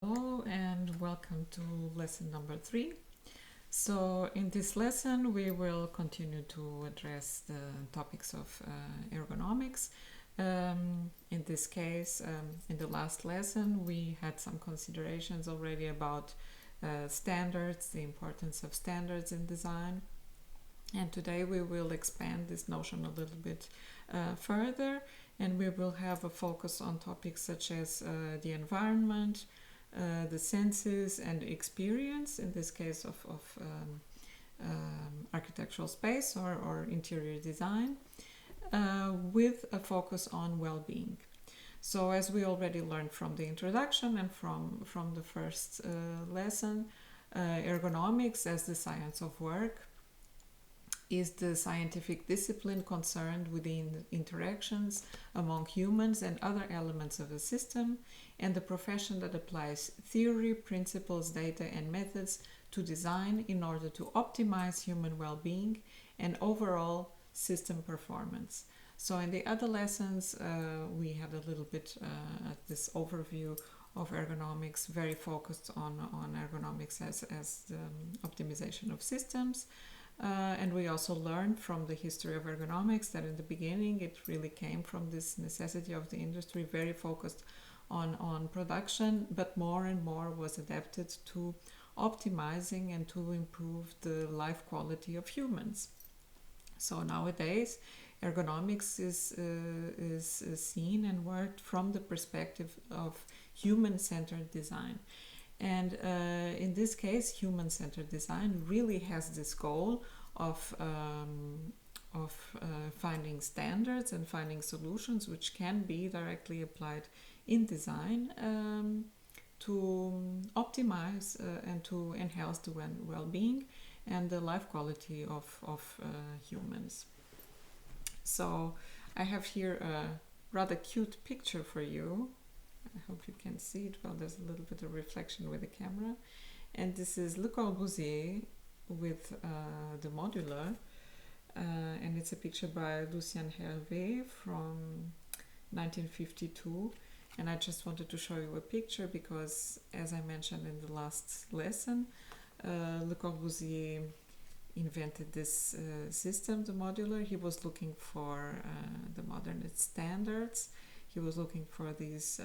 Hello and welcome to lesson number 3. So in this lesson we will continue to address the topics of ergonomics. In this case, in the last lesson we had some considerations already about standards, the importance of standards in design. And today we will expand this notion a little bit further, and we will have a focus on topics such as the environment, the senses and experience, in this case of architectural space or interior design, with a focus on well-being. So as we already learned from the introduction and from the first lesson, ergonomics as the science of work is the scientific discipline concerned with the interactions among humans and other elements of a system, and the profession that applies theory, principles, data, and methods to design in order to optimize human well-being and overall system performance. So in the other lessons, we had a little bit this overview of ergonomics, very focused on ergonomics as the optimization of systems. And we also learned from the history of ergonomics that in the beginning it really came from this necessity of the industry, very focused on production, but more and more was adapted to optimizing and to improve the life quality of humans. So nowadays, ergonomics is seen and worked from the perspective of human-centered design. And in this case, human-centered design really has this goal of finding standards and finding solutions which can be directly applied in design to optimize and to enhance the well-being and the life quality of humans. So I have here a rather cute picture for you. I hope you can see it. Well, there's a little bit of reflection with the camera. And this is Le Corbusier with the modular. And it's a picture by Lucien Hervé from 1952. And I just wanted to show you a picture because, as I mentioned in the last lesson, Le Corbusier invented this system, the modular. He was looking for the modernist standards. He was looking for these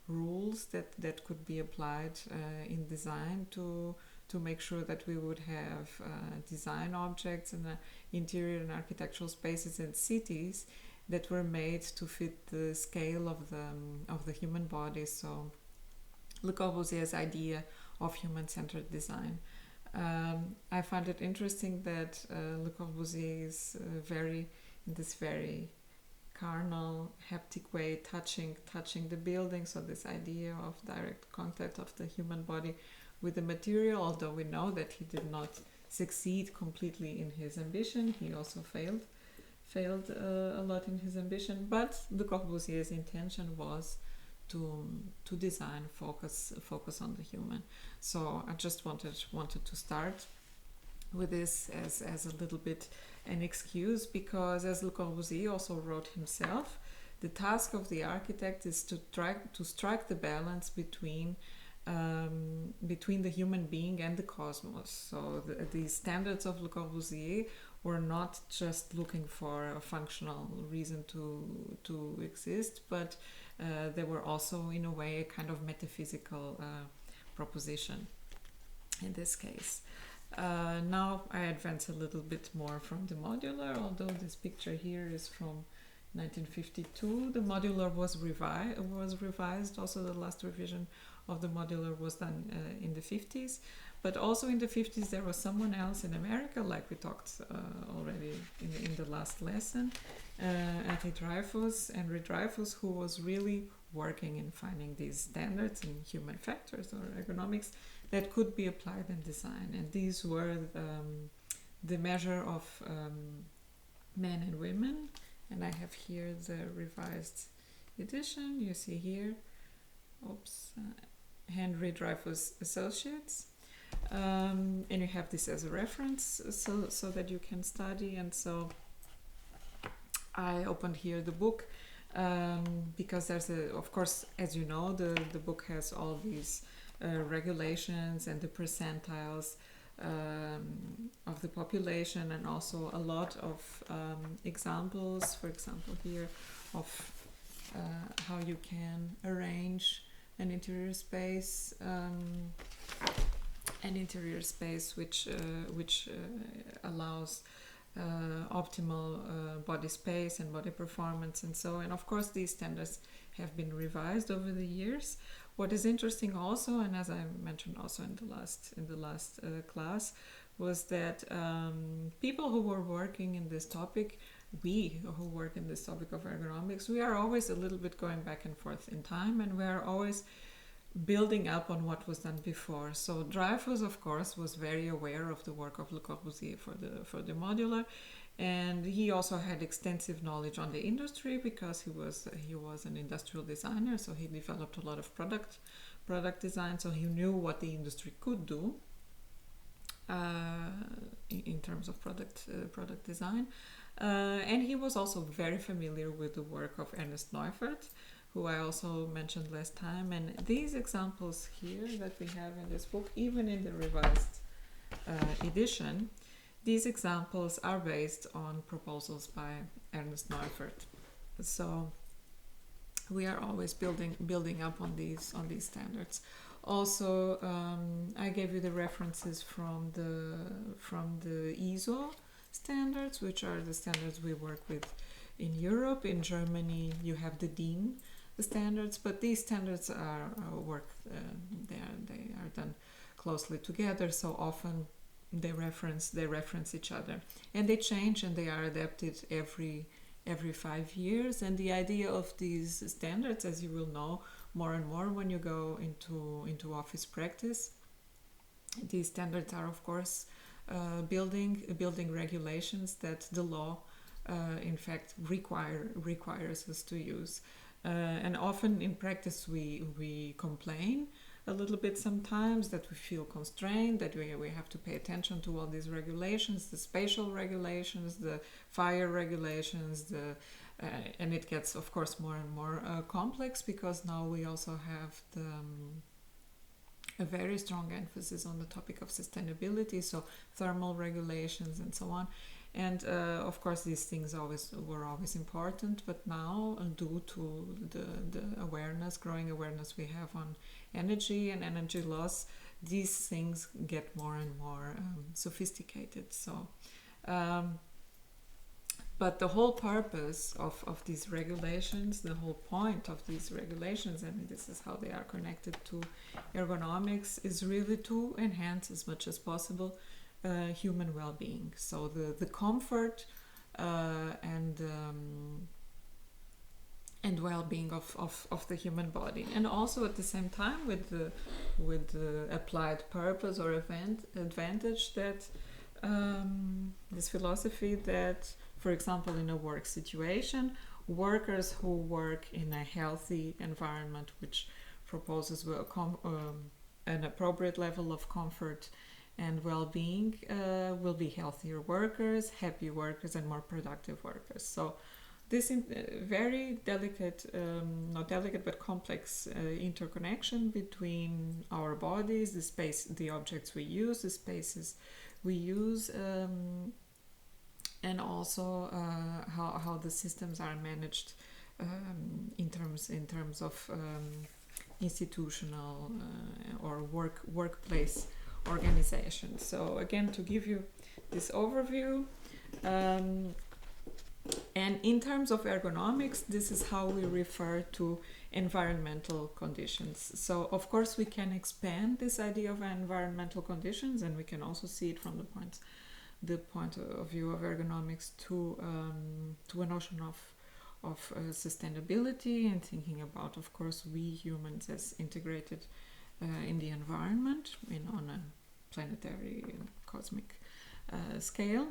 rules that could be applied in design to make sure that we would have design objects and interior and architectural spaces in cities that were made to fit the scale of the human body. So Le Corbusier's idea of human-centered design. I find it interesting that Le Corbusier is in this very carnal, haptic way, touching the building. So this idea of direct contact of the human body with the material, although we know that he did not succeed completely in his ambition, he also failed a lot in his ambition. But Le Corbusier's intention was to design focus on the human. So I just wanted to start with this as a little bit an excuse, because as Le Corbusier also wrote himself, the task of the architect is to strike the balance between the human being and the cosmos. So the standards of Le Corbusier were not just looking for a functional reason to exist, but they were also in a way a kind of metaphysical proposition in this case. Now I advance a little bit more from the modular, although this picture here is from 1952. The modular was revised. Also, the last revision of the modular was done in the 50s. But also in the 50s there was someone else in America, like we talked already in the last lesson, Henry Dreyfus, who was really working in finding these standards in human factors or ergonomics that could be applied in design. And these were the measure of men and women. And I have here the revised edition. You see here, Henry Dreyfus Associates. And you have this as a reference so that you can study. And so I opened here the book because there's of course, as you know, the book has all these regulations and the percentiles of the population, and also a lot of examples, for example here, of how you can arrange an interior space which allows optimal body space and body performance and so. And of course these standards have been revised over the years. What is interesting also, and as I mentioned also in the last class, was that people who were working in this topic, we who work in this topic of ergonomics, we are always a little bit going back and forth in time, and we are always building up on what was done before. So Dreyfus, of course, was very aware of the work of Le Corbusier for the modular, and he also had extensive knowledge on the industry because he was an industrial designer. So he developed a lot of product design. So he knew what the industry could do in terms of product design, and he was also very familiar with the work of Ernst Neufert, who I also mentioned last time. And these examples here that we have in this book, even in the revised edition, these examples are based on proposals by Ernst Neufert. So we are always building up on these standards. Also, I gave you the references from the ISO standards, which are the standards we work with in Europe. In Germany, you have the DIN standards, but these standards are they are done closely together. So often they reference each other, and they change and they are adapted every 5 years. And the idea of these standards, as you will know more and more when you go into office practice, these standards are of course building regulations that the law in fact requires us to use. And often in practice we complain a little bit sometimes that we feel constrained, that we have to pay attention to all these regulations, the spatial regulations, the fire regulations, and it gets of course more and more complex, because now we also have a very strong emphasis on the topic of sustainability, so thermal regulations and so on. And of course these things were always important, but now due to the growing awareness we have on energy and energy loss, these things get more and more sophisticated. So but the whole purpose of these regulations, the whole point of these regulations, and this is how they are connected to ergonomics, is really to enhance as much as possible human well-being. So the comfort and well-being of the human body, and also at the same time with the applied purpose or advantage that this philosophy that, for example, in a work situation, workers who work in a healthy environment which proposes an appropriate level of comfort and well-being will be healthier workers, happy workers, and more productive workers. So this very delicate, not delicate but complex interconnection between our bodies, the space, the objects we use, the spaces we use, and also how the systems are managed in terms of institutional or workplace organization. So again, to give you this overview, and in terms of ergonomics, this is how we refer to environmental conditions. So of course we can expand this idea of environmental conditions, and we can also see it from the point of view of ergonomics to a notion of sustainability, and thinking about, of course, we humans as integrated in the environment on a planetary and cosmic scale.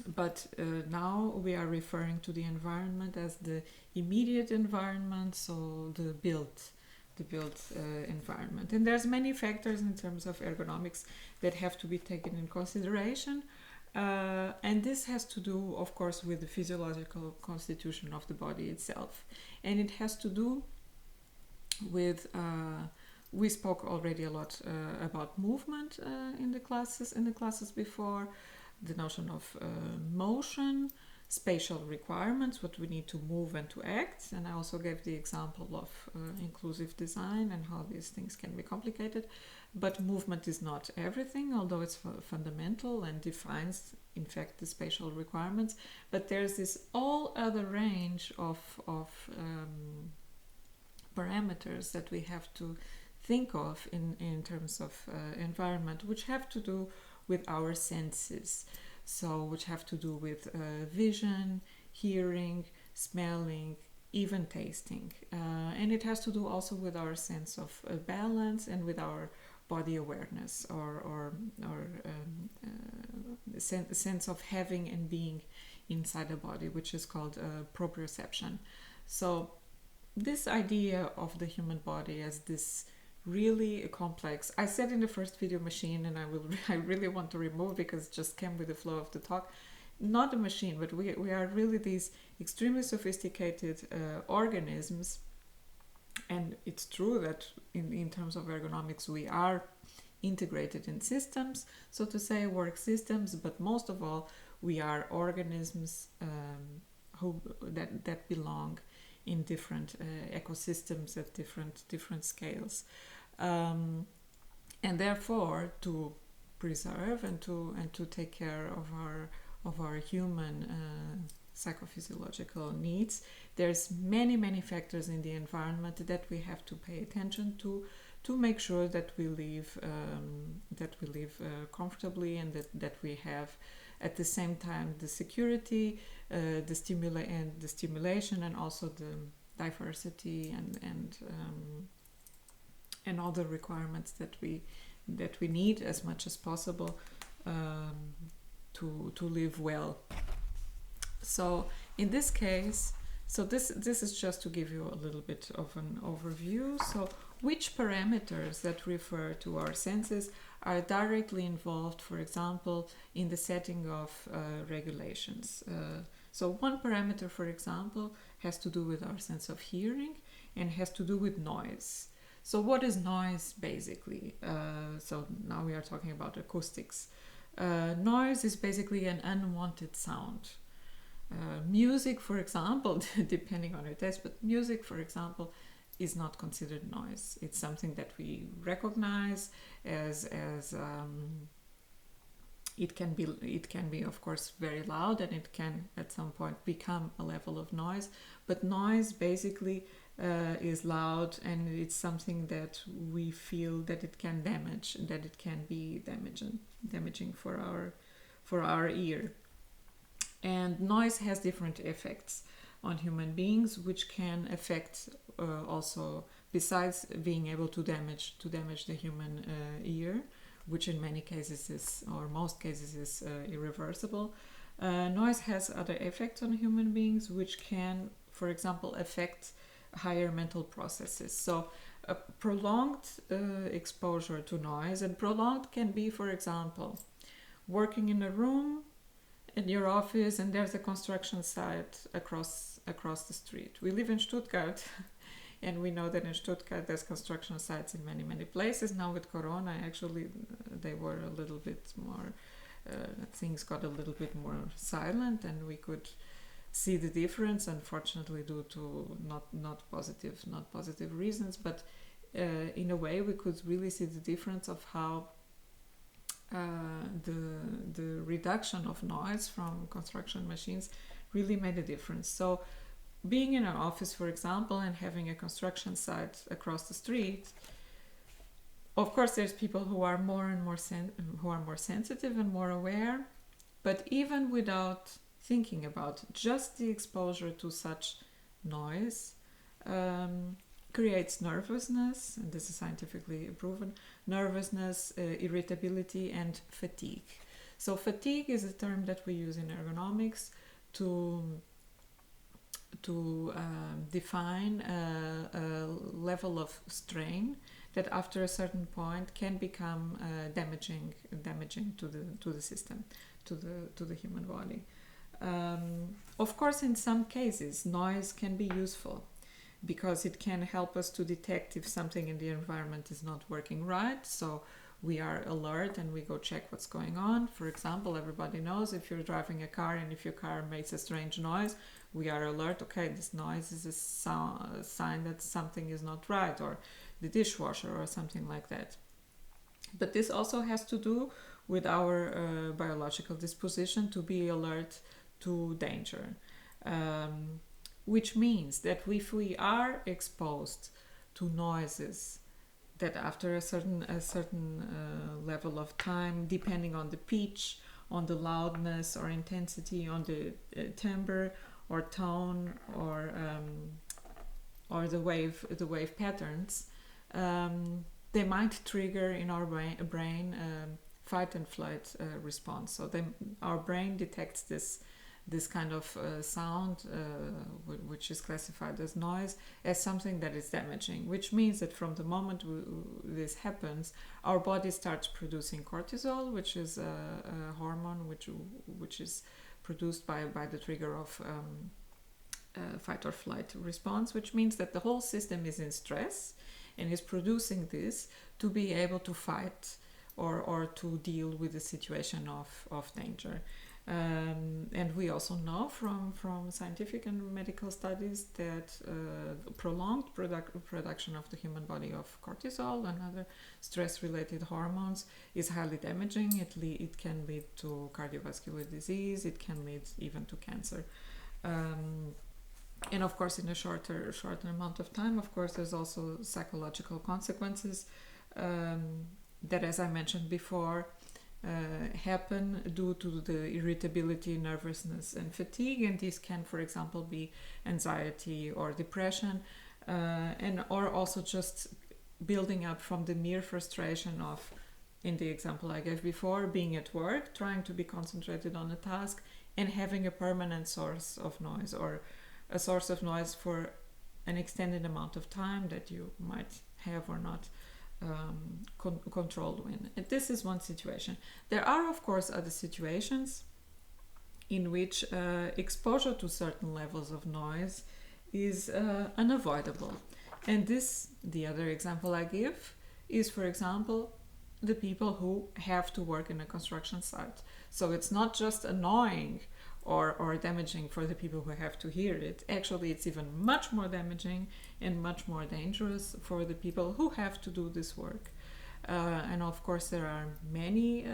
But now we are referring to the environment as the immediate environment, so the built environment. And there's many factors in terms of ergonomics that have to be taken in consideration. And this has to do, of course, with the physiological constitution of the body itself. And it has to do with, we spoke already a lot about movement in the classes before, the notion of motion, spatial requirements, what we need to move and to act. And I also gave the example of inclusive design and how these things can be complicated. But movement is not everything, although it's fundamental and defines, in fact, the spatial requirements. But there's this all other range of parameters that we have to think of in terms of environment, which have to do with our senses. So which have to do with vision, hearing, smelling, even tasting. And it has to do also with our sense of balance and with our body awareness or sense of having and being inside the body, which is called proprioception. So this idea of the human body as this really complex, I said in the first video, machine, and I really want to remove because it just came with the flow of the talk, not a machine, but we are really these extremely sophisticated organisms. And it's true that in terms of ergonomics we are integrated in systems, so to say, work systems, but most of all we are organisms that belong in different ecosystems at different scales, and therefore to preserve and to take care of our human psychophysiological needs, there's many factors in the environment that we have to pay attention to make sure that we live comfortably, and that we have at the same time the security, the stimulation, and also the diversity and all the requirements that we need as much as possible to live well. So in this case, so this is just to give you a little bit of an overview. So which parameters that refer to our senses are directly involved, for example, in the setting of regulations. So one parameter, for example, has to do with our sense of hearing and has to do with noise. So what is noise, basically? So now we are talking about acoustics. Noise is basically an unwanted sound. Music, for example, depending on your taste, but music, for example, is not considered noise. It's something that we recognize as it can be of course very loud, and it can at some point become a level of noise. But noise basically is loud, and it's something that we feel that it can damage, that it can be damaging for our ear. And noise has different effects on human beings, which can affect also, besides being able to damage the human ear, which in many cases is, or most cases is irreversible. Noise has other effects on human beings, which can, for example, affect higher mental processes. So a prolonged exposure to noise, and prolonged can be, for example, working in a room in your office and there's a construction site across the street. We live in Stuttgart and we know that in Stuttgart there's construction sites in many places. Now with Corona, actually they were a little bit more, things got a little bit more silent, and we could see the difference, unfortunately due to not positive reasons, but in a way we could really see the difference of how the reduction of noise from construction machines really made a difference. So being in an office, for example, and having a construction site across the street, of course there's people who are more sensitive and more aware, but even without thinking about just the exposure to such noise, creates nervousness, and this is scientifically proven, nervousness, irritability, and fatigue. So fatigue is a term that we use in ergonomics to define a level of strain that after a certain point can become damaging to the system, to the human body. Of course, in some cases, noise can be useful because it can help us to detect if something in the environment is not working right. So we are alert and we go check what's going on. For example, everybody knows if you're driving a car and if your car makes a strange noise, we are alert. Okay, this noise is a sign that something is not right, or the dishwasher or something like that. But this also has to do with our biological disposition to be alert to danger. Which means that if we are exposed to noises that after a certain level of time, depending on the pitch, on the loudness or intensity, on the timbre or tone, or the wave patterns, they might trigger in our brain fight and flight response. So our brain detects this kind of sound, which is classified as noise, as something that is damaging, which means that from the moment this happens, our body starts producing cortisol, which is a hormone which is produced by the trigger of fight or flight response, which means that the whole system is in stress and is producing this to be able to fight or to deal with the situation of danger. And we also know from scientific and medical studies that prolonged production of the human body of cortisol and other stress-related hormones is highly damaging. It can lead to cardiovascular disease. It can lead even to cancer. And of course, in a shorter amount of time, of course, there's also psychological consequences that, as I mentioned before, happen due to the irritability, nervousness, and fatigue. And this can, for example, be anxiety or depression, or also just building up from the mere frustration of, in the example I gave before, being at work, trying to be concentrated on a task, and having a permanent source of noise, or a source of noise for an extended amount of time that you might have or not control in. And this is one situation. There are, of course, other situations in which exposure to certain levels of noise is unavoidable. And the other example I give is, for example, the people who have to work in a construction site. So it's not just annoying or damaging for the people who have to hear it. Actually, it's even much more damaging and much more dangerous for the people who have to do this work. And of course, there are many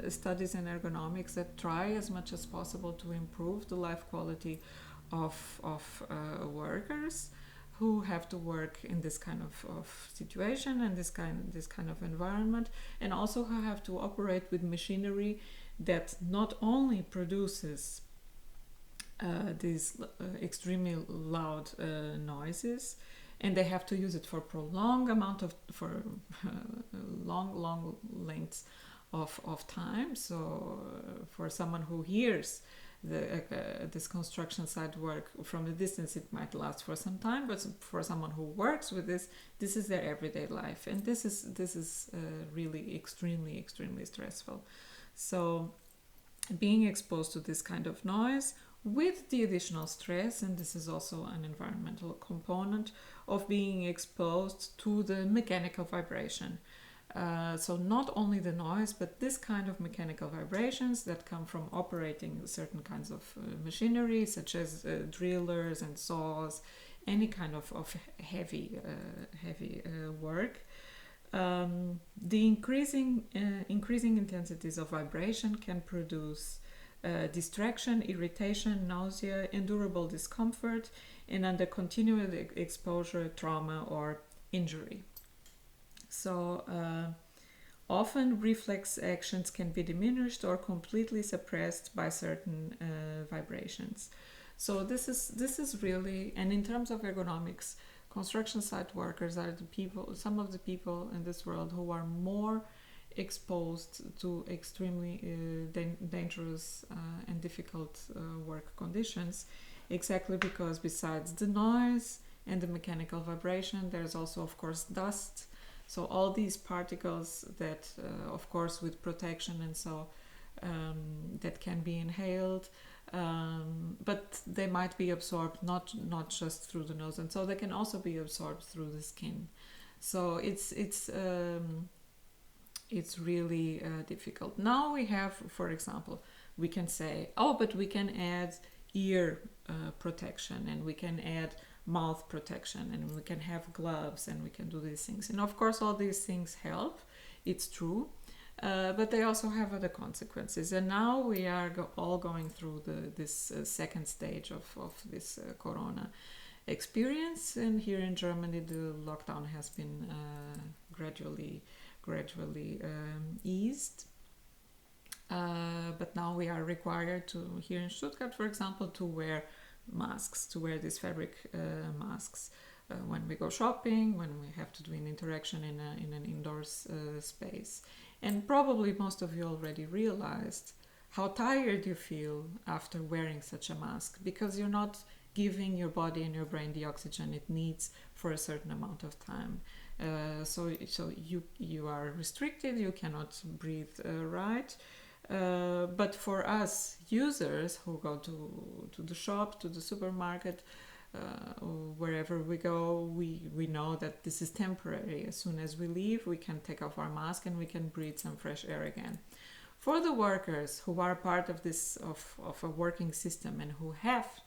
studies in ergonomics that try as much as possible to improve the life quality of workers who have to work in this kind of situation and this kind of environment, and also who have to operate with machinery that not only produces these extremely loud noises, and they have to use it for long lengths of time. So for someone who hears this construction site work from a distance, it might last for some time, but for someone who works with this is their everyday life, and this is really extremely stressful. So being exposed to this kind of noise with the additional stress, and this is also an environmental component of being exposed to the mechanical vibration. So not only the noise, but this kind of mechanical vibrations that come from operating certain kinds of machinery, such as drillers and saws, any kind of heavy work. The increasing intensities of vibration can produce distraction, irritation, nausea, endurable discomfort, and under continual exposure, trauma or injury. So often reflex actions can be diminished or completely suppressed by certain vibrations. So this is really, and in terms of ergonomics, construction site workers are some of the people in this world who are more exposed to extremely dangerous and difficult work conditions, exactly because besides the noise and the mechanical vibration, there's also, of course, dust, So all these particles that, of course, with protection and so, that can be inhaled, but they might be absorbed not just through the nose, and so they can also be absorbed through the skin. So it's really difficult. Now we have, for example, we can say, oh, but we can add ear protection, and we can add mouth protection, and we can have gloves, and we can do these things. And of course, all these things help. It's true. But they also have other consequences. And now we are all going through this second stage of this corona experience. And here in Germany, the lockdown has been gradually eased. But now we are required to, here in Stuttgart, for example, to wear masks, to wear these fabric masks when we go shopping, when we have to do an interaction in an indoors space. And probably most of you already realized how tired you feel after wearing such a mask, because you're not giving your body and your brain the oxygen it needs for a certain amount of time. So you are restricted, you cannot breathe right. But for us users who go to the shop, to the supermarket, or wherever we go, we know that this is temporary. As soon as we leave, we can take off our mask and we can breathe some fresh air again. For the workers who are part of this of a working system and who have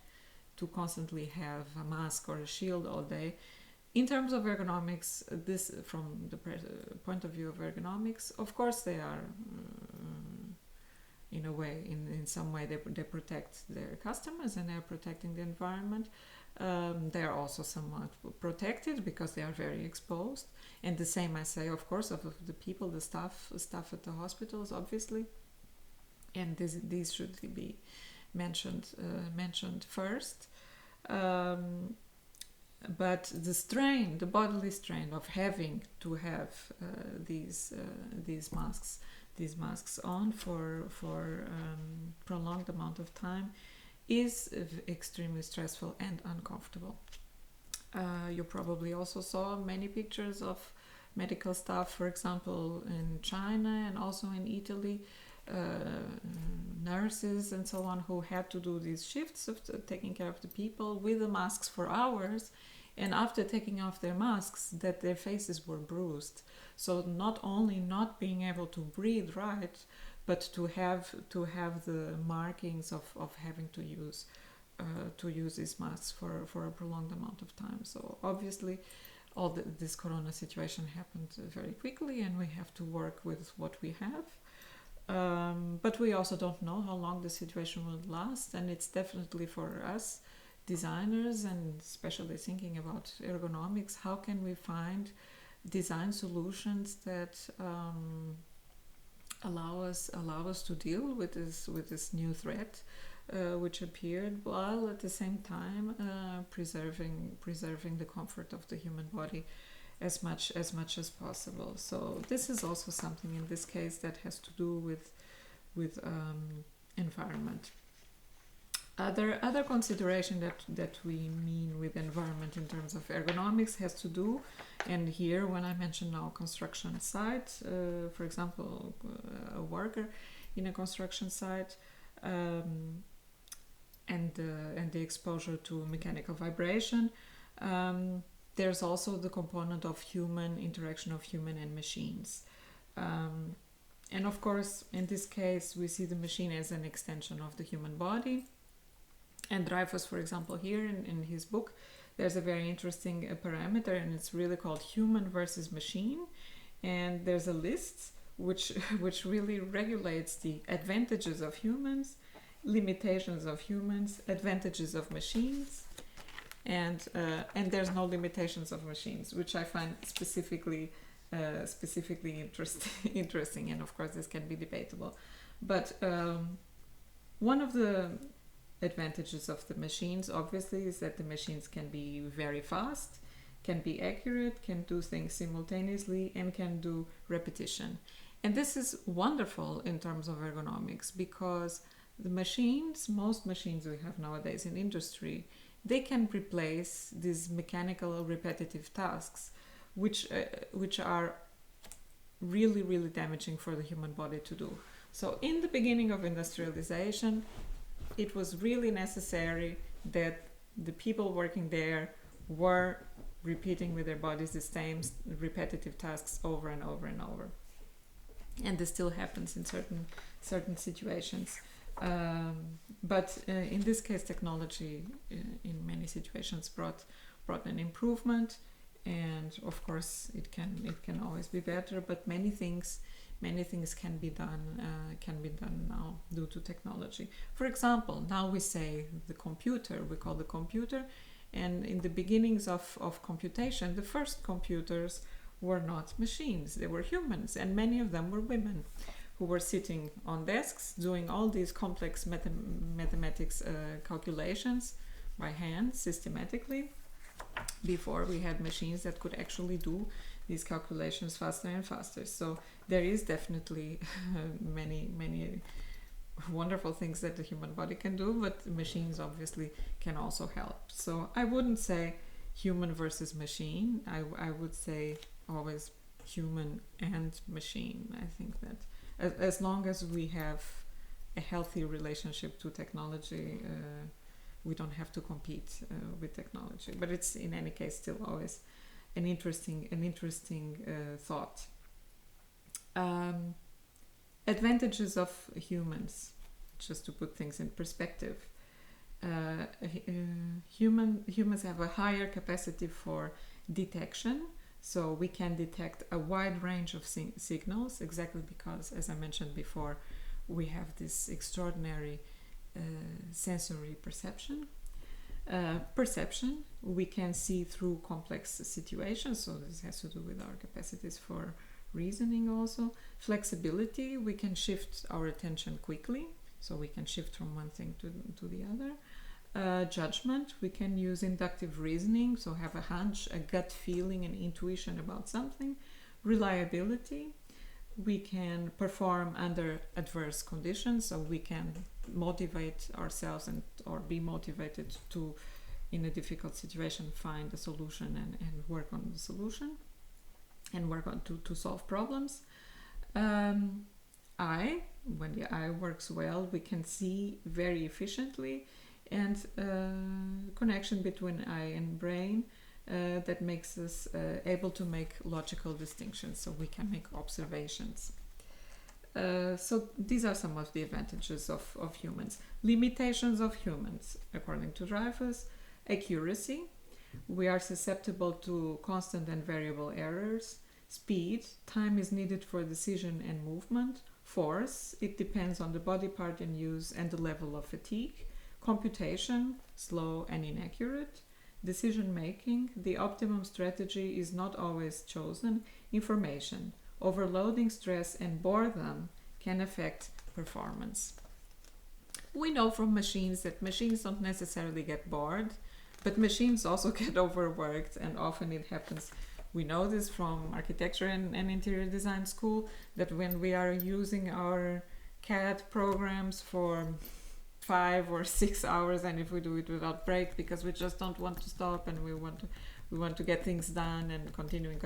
to constantly have a mask or a shield all day, in terms of ergonomics, this from the point of view of ergonomics, of course they are in a way, in some way they protect their customers and they're protecting the environment. They are also somewhat protected because they are very exposed, and the same I say, of course, of the people, the staff at the hospitals, obviously, and these should be mentioned first. But the bodily strain of having to have these masks on for prolonged amount of time is extremely stressful and uncomfortable. You probably also saw many pictures of medical staff, for example, in China and also in Italy, nurses and so on, who had to do these shifts of taking care of the people with the masks for hours, and after taking off their masks, that their faces were bruised. So not only not being able to breathe right, but to have the markings of having to use these masks for a prolonged amount of time. So obviously this corona situation happened very quickly, and we have to work with what we have. But we also don't know how long the situation will last, and it's definitely for us designers, and especially thinking about ergonomics, how can we find design solutions that allow us to deal with this new threat which appeared, while at the same time preserving the comfort of the human body as much as possible. So this is also something in this case that has to do with environment. Other consideration that we mean with environment in terms of ergonomics has to do, and here when I mention now construction site, for example, a worker in a construction site, and the exposure to mechanical vibration, there's also the component of human interaction of human and machines. And of course, in this case, we see the machine as an extension of the human body. And Dreyfus, for example, here in his book, there's a very interesting parameter, and it's really called human versus machine. And there's a list which really regulates the advantages of humans, limitations of humans, advantages of machines, and there's no limitations of machines, which I find specifically interesting. And of course, this can be debatable. But one of the advantages of the machines, obviously, is that the machines can be very fast, can be accurate, can do things simultaneously, and can do repetition. And this is wonderful in terms of ergonomics, because the machines, most machines we have nowadays in industry, they can replace these mechanical repetitive tasks which are really, really damaging for the human body to do. So in the beginning of industrialization, it was really necessary that the people working there were repeating with their bodies the same repetitive tasks over and over and over. And this still happens in certain situations. But in this case, technology in many situations brought an improvement, and of course it can always be better. But many things can be done now due to technology. For example, now we say we call the computer, and in the beginnings of computation, the first computers were not machines, they were humans, and many of them were women who were sitting on desks doing all these complex mathematics calculations by hand systematically, before we had machines that could actually do these calculations faster and faster. So there is definitely many wonderful things that the human body can do, but machines obviously can also help. So I wouldn't say human versus machine. I would say always human and machine. I think that as long as we have a healthy relationship to technology, we don't have to compete with technology. But it's in any case still always an interesting thought. Advantages of humans, just to put things in perspective. Humans have a higher capacity for detection, so we can detect a wide range of signals, exactly because, as I mentioned before, we have this extraordinary sensory perception. We can see through complex situations, so this has to do with our capacities for reasoning also. Flexibility, we can shift our attention quickly, so we can shift from one thing to the other. Judgment, we can use inductive reasoning, so have a hunch, a gut feeling, and intuition about something. Reliability, we can perform under adverse conditions, so we can motivate ourselves or be motivated to, in a difficult situation, find a solution and work on the solution and work on to solve problems. When the eye works well, we can see very efficiently, and connection between eye and brain that makes us able to make logical distinctions, so we can make observations. So these are some of the advantages of humans. Limitations of humans, according to Dreyfus: accuracy, we are susceptible to constant and variable errors. Speed, time is needed for decision and movement. Force, it depends on the body part in use and the level of fatigue. Computation, slow and inaccurate. Decision making, the optimum strategy is not always chosen. Information, overloading, stress, and boredom can affect performance. We know from machines that machines don't necessarily get bored, but machines also get overworked, and often it happens. We know this from architecture and interior design school, that when we are using our CAD programs for 5 or 6 hours, and if we do it without break because we just don't want to stop and we want to get things done and continuing,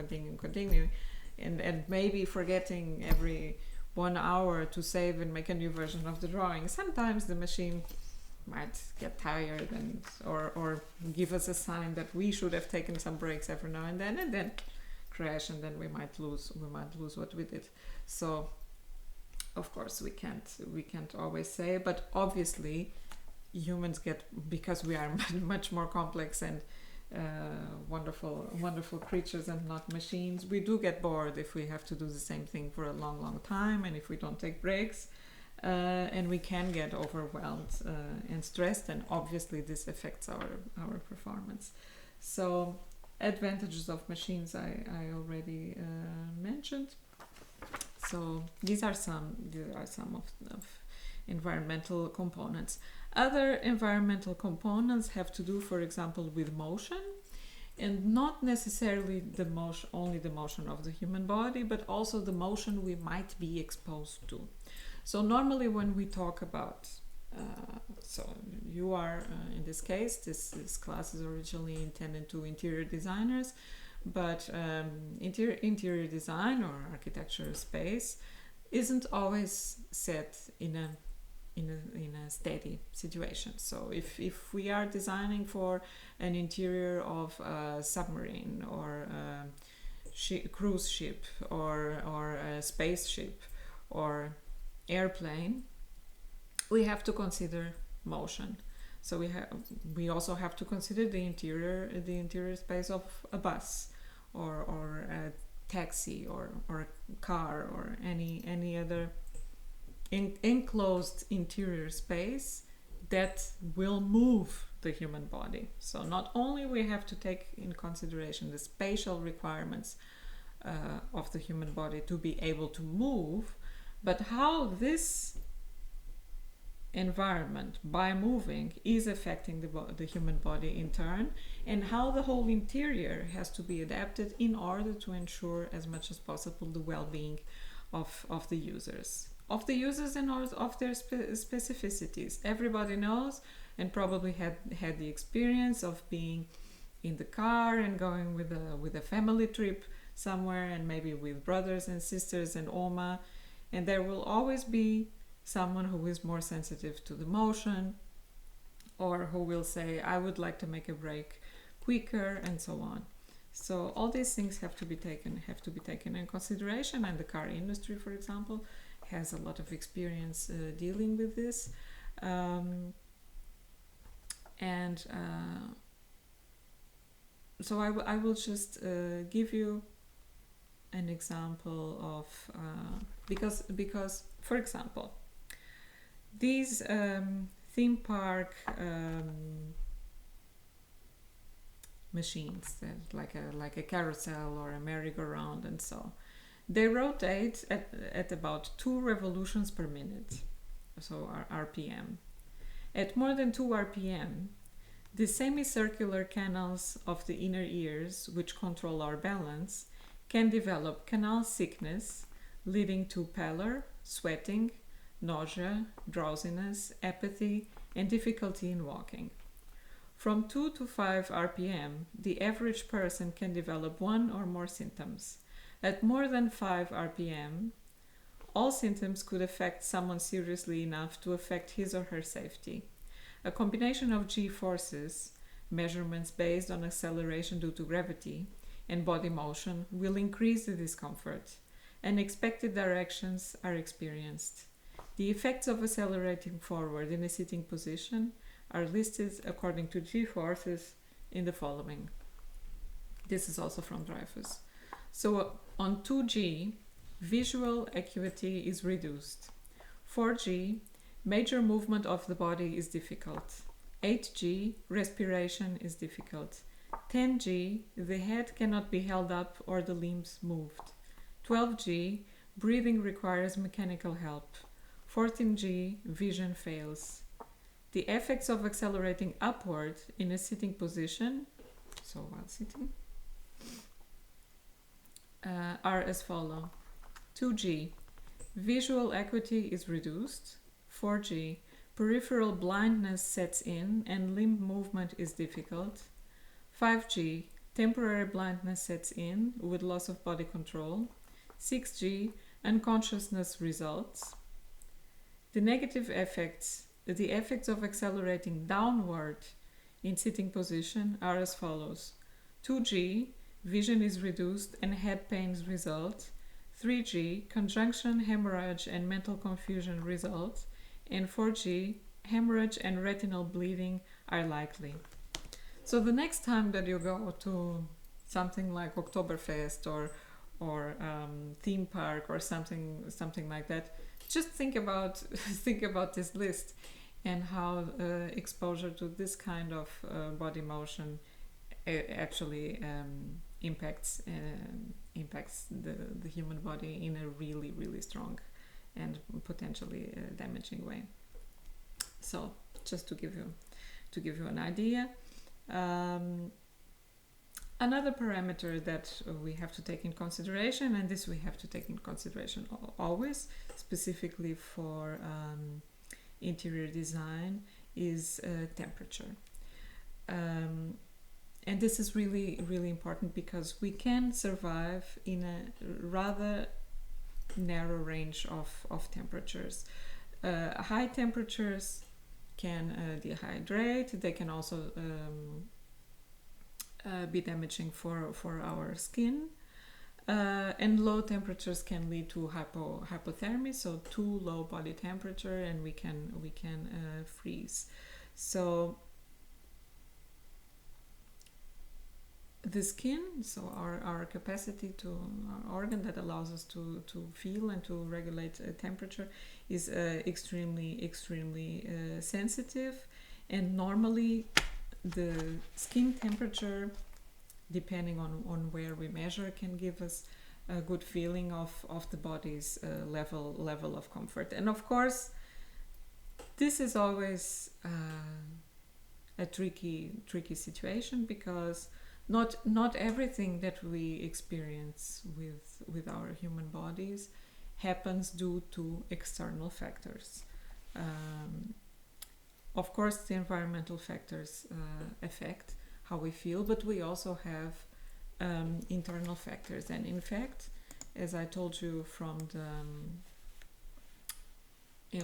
and maybe forgetting every 1 hour to save and make a new version of the drawing, sometimes the machine might get tired or give us a sign that we should have taken some breaks every now and then crash, and then we might lose what we did. So of course we can't always say, but obviously humans get, because we are much more complex and wonderful creatures and not machines, we do get bored if we have to do the same thing for a long time, and if we don't take breaks. And we can get overwhelmed and stressed, and obviously this affects our performance. So advantages of machines I already mentioned. So these are some of environmental components. Other environmental components have to do, for example, with motion, and not necessarily only the motion of the human body, but also the motion we might be exposed to. So normally when we talk about, so you are, in this case, this class is originally intended to interior designers, But interior design or architectural space isn't always set in a steady situation. So if we are designing for an interior of a submarine or a cruise ship or a spaceship or airplane, we have to consider motion. So we also have to consider the interior space of a bus or a taxi or a car or any other enclosed interior space that will move the human body. So not only we have to take in consideration the spatial requirements of the human body to be able to move, but how this environment by moving is affecting the human body in turn, and how the whole interior has to be adapted in order to ensure as much as possible the well-being of the users and of their specificities. Everybody knows and probably had the experience of being in the car and going with a family trip somewhere, and maybe with brothers and sisters and Oma, and there will always be someone who is more sensitive to the motion, or who will say, I would like to make a break quicker, and so on. So all these things have to be taken in consideration, and the car industry, for example, has a lot of experience dealing with this. So I will just give you an example of because for example, these theme park machines, that like a carousel or a merry-go-round, and so they rotate at about 2 revolutions per minute, so RPM. At more than 2 RPM, the semicircular canals of the inner ears, which control our balance, can develop canal sickness, leading to pallor, sweating, nausea, drowsiness, apathy, and difficulty in walking. From 2 to 5 RPM, the average person can develop 1 or more symptoms. At more than 5 RPM, all symptoms could affect someone seriously enough to affect his or her safety. A combination of G forces, measurements based on acceleration due to gravity, and body motion will increase the discomfort. Unexpected directions are experienced. The effects of accelerating forward in a sitting position are listed according to G forces in the following. This is also from Dreyfus. So on 2G, visual acuity is reduced. 4G, major movement of the body is difficult. 8G, respiration is difficult. 10G, the head cannot be held up or the limbs moved. 12G, breathing requires mechanical help. 14G, vision fails. The effects of accelerating upward in a sitting position, so while sitting, are as follow. 2G, visual acuity is reduced. 4G, peripheral blindness sets in and limb movement is difficult. 5G, temporary blindness sets in with loss of body control. 6G, unconsciousness results. The negative effects, the effects of accelerating downward in sitting position are as follows. 2G, vision is reduced and head pains result. 3G, conjunction, hemorrhage, and mental confusion result. And 4G, hemorrhage and retinal bleeding are likely. So the next time that you go to something like Oktoberfest or theme park or something like that, just think about this list and how exposure to this kind of body motion actually impacts the human body in a really, really strong and potentially damaging way. So just to give you an idea. Another parameter that we have to take in consideration, and this we have to take in consideration always, specifically for interior design, is temperature. and this is really, really important because we can survive in a rather narrow range of temperatures. High temperatures can dehydrate. They can also be damaging for our skin. And low temperatures can lead to hypothermia, so too low body temperature, and we can freeze. So the skin, so our capacity to our organ that allows us to feel and to regulate temperature, is extremely sensitive, and normally the skin temperature, depending on where we measure, can give us a good feeling of the body's level of comfort. And of course, this is always a tricky situation, because not everything that we experience with our human bodies happens due to external factors. Of course, the environmental factors affect how we feel, but we also have internal factors. And in fact, as I told you from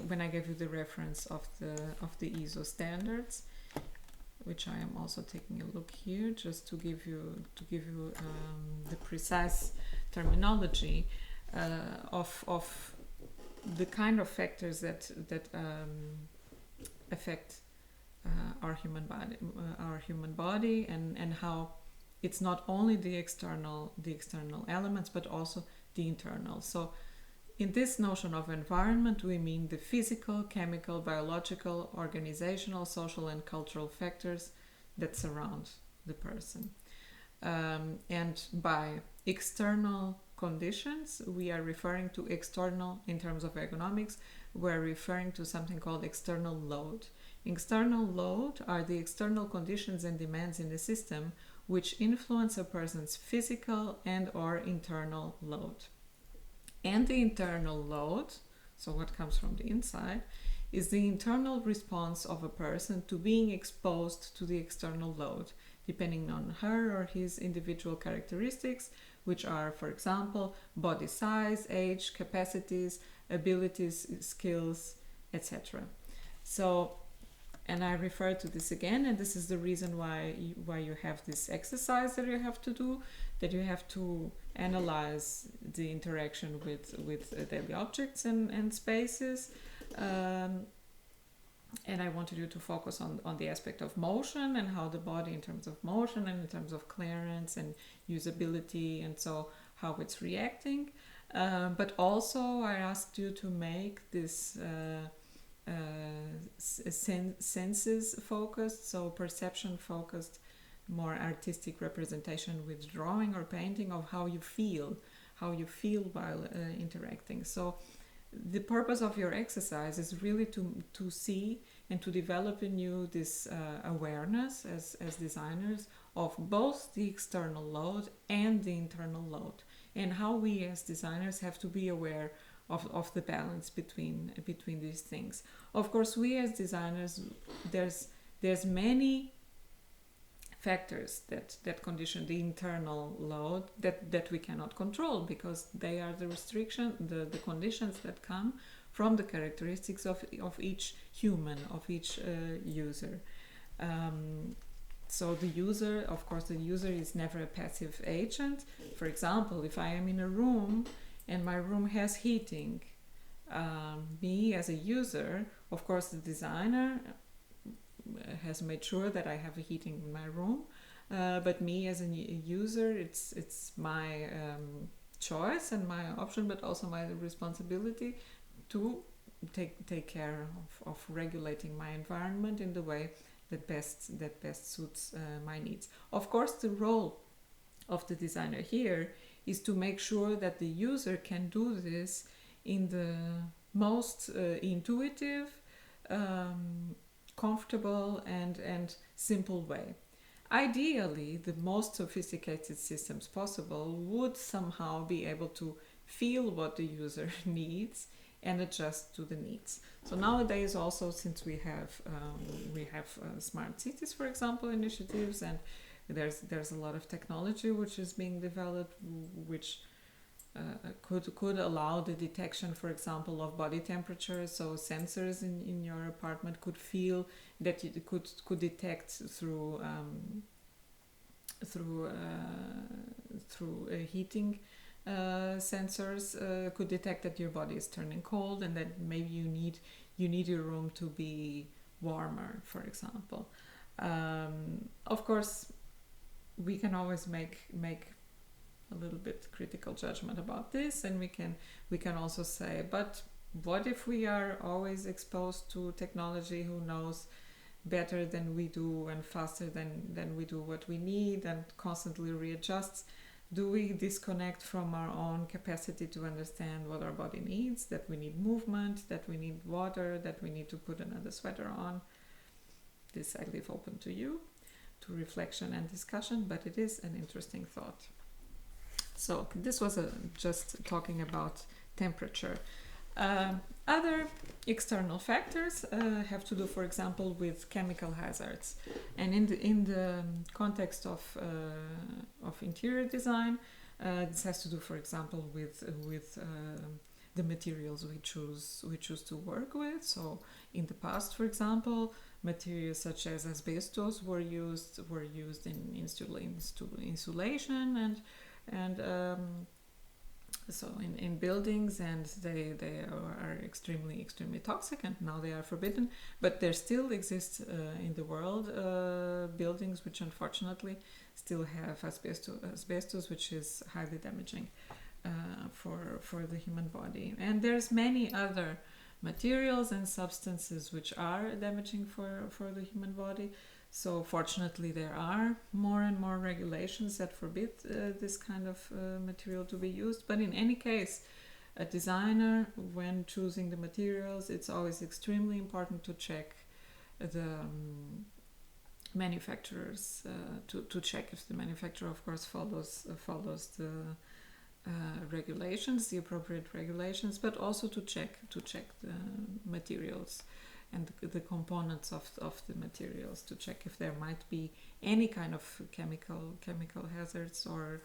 when I gave you the reference of the ISO standards, which I am also taking a look here, just to give you the precise terminology of the kind of factors that affect our human body, and how it's not only the external elements, but also the internal. So in this notion of environment, we mean the physical, chemical, biological, organizational, social, and cultural factors that surround the person. And by external conditions, we are referring to external, in terms of ergonomics, we're referring to something called external load. External load are the external conditions and demands in the system which influence a person's physical and or internal load. And the internal load, so what comes from the inside, is the internal response of a person to being exposed to the external load, depending on her or his individual characteristics, which are, for example, body size, age, capacities, abilities, skills, etc. So, and I refer to this again, and this is the reason why you have this exercise that you have to do, that you have to analyze the interaction with daily objects and spaces. And I wanted you to focus on the aspect of motion, and how the body, in terms of motion and in terms of clearance and usability, and so how it's reacting. But also I asked you to make this senses focused, so perception focused, more artistic representation with drawing or painting of how you feel while interacting. So the purpose of your exercise is really to see and to develop in you this awareness as designers of both the external load and the internal load, and how we as designers have to be aware of the balance between these things. Of course, we as designers, there's many factors that condition the internal load that we cannot control, because they are the the conditions that come from the characteristics of each human, of each user. So the user, of course, the user is never a passive agent. For example, if I am in a room and my room has heating, me as a user, of course the designer has made sure that I have a heating in my room, but me as a user, it's my choice and my option, but also my responsibility to take care of regulating my environment in the way that best suits my needs. Of course, the role of the designer here is to make sure that the user can do this in the most intuitive, comfortable and simple way. Ideally, the most sophisticated systems possible would somehow be able to feel what the user needs and adjust to the needs. So nowadays, also, since we have smart cities, for example, initiatives, and There's a lot of technology which is being developed, which could allow the detection, for example, of body temperature. So sensors in your apartment could feel that it could detect through heating sensors, could detect that your body is turning cold and that maybe you need your room to be warmer, for example. Of course, we can always make a little bit critical judgment about this, and we can also say, but what if we are always exposed to technology who knows better than we do and faster than we do what we need and constantly readjusts? Do we disconnect from our own capacity to understand what our body needs, that we need movement, that we need water, that we need to put another sweater on? This I leave open to you, to reflection and discussion, but it is an interesting thought. So this was just talking about temperature. Other external factors have to do, for example, with chemical hazards, and in the context of interior design, this has to do, for example, with the materials we choose to work with. So in the past, for example, materials such as asbestos were used in insulation and so in buildings, and they are extremely toxic, and now they are forbidden, but there still exist in the world buildings which unfortunately still have asbestos, which is highly damaging for the human body. And there's many other materials and substances which are damaging for the human body. So fortunately there are more and more regulations that forbid this kind of material to be used. But in any case, a designer, when choosing the materials, it's always extremely important to check the manufacturers, to check if the manufacturer, of course, follows the regulations, the appropriate regulations, but also to check the materials and the components of the materials, to check if there might be any kind of chemical hazards or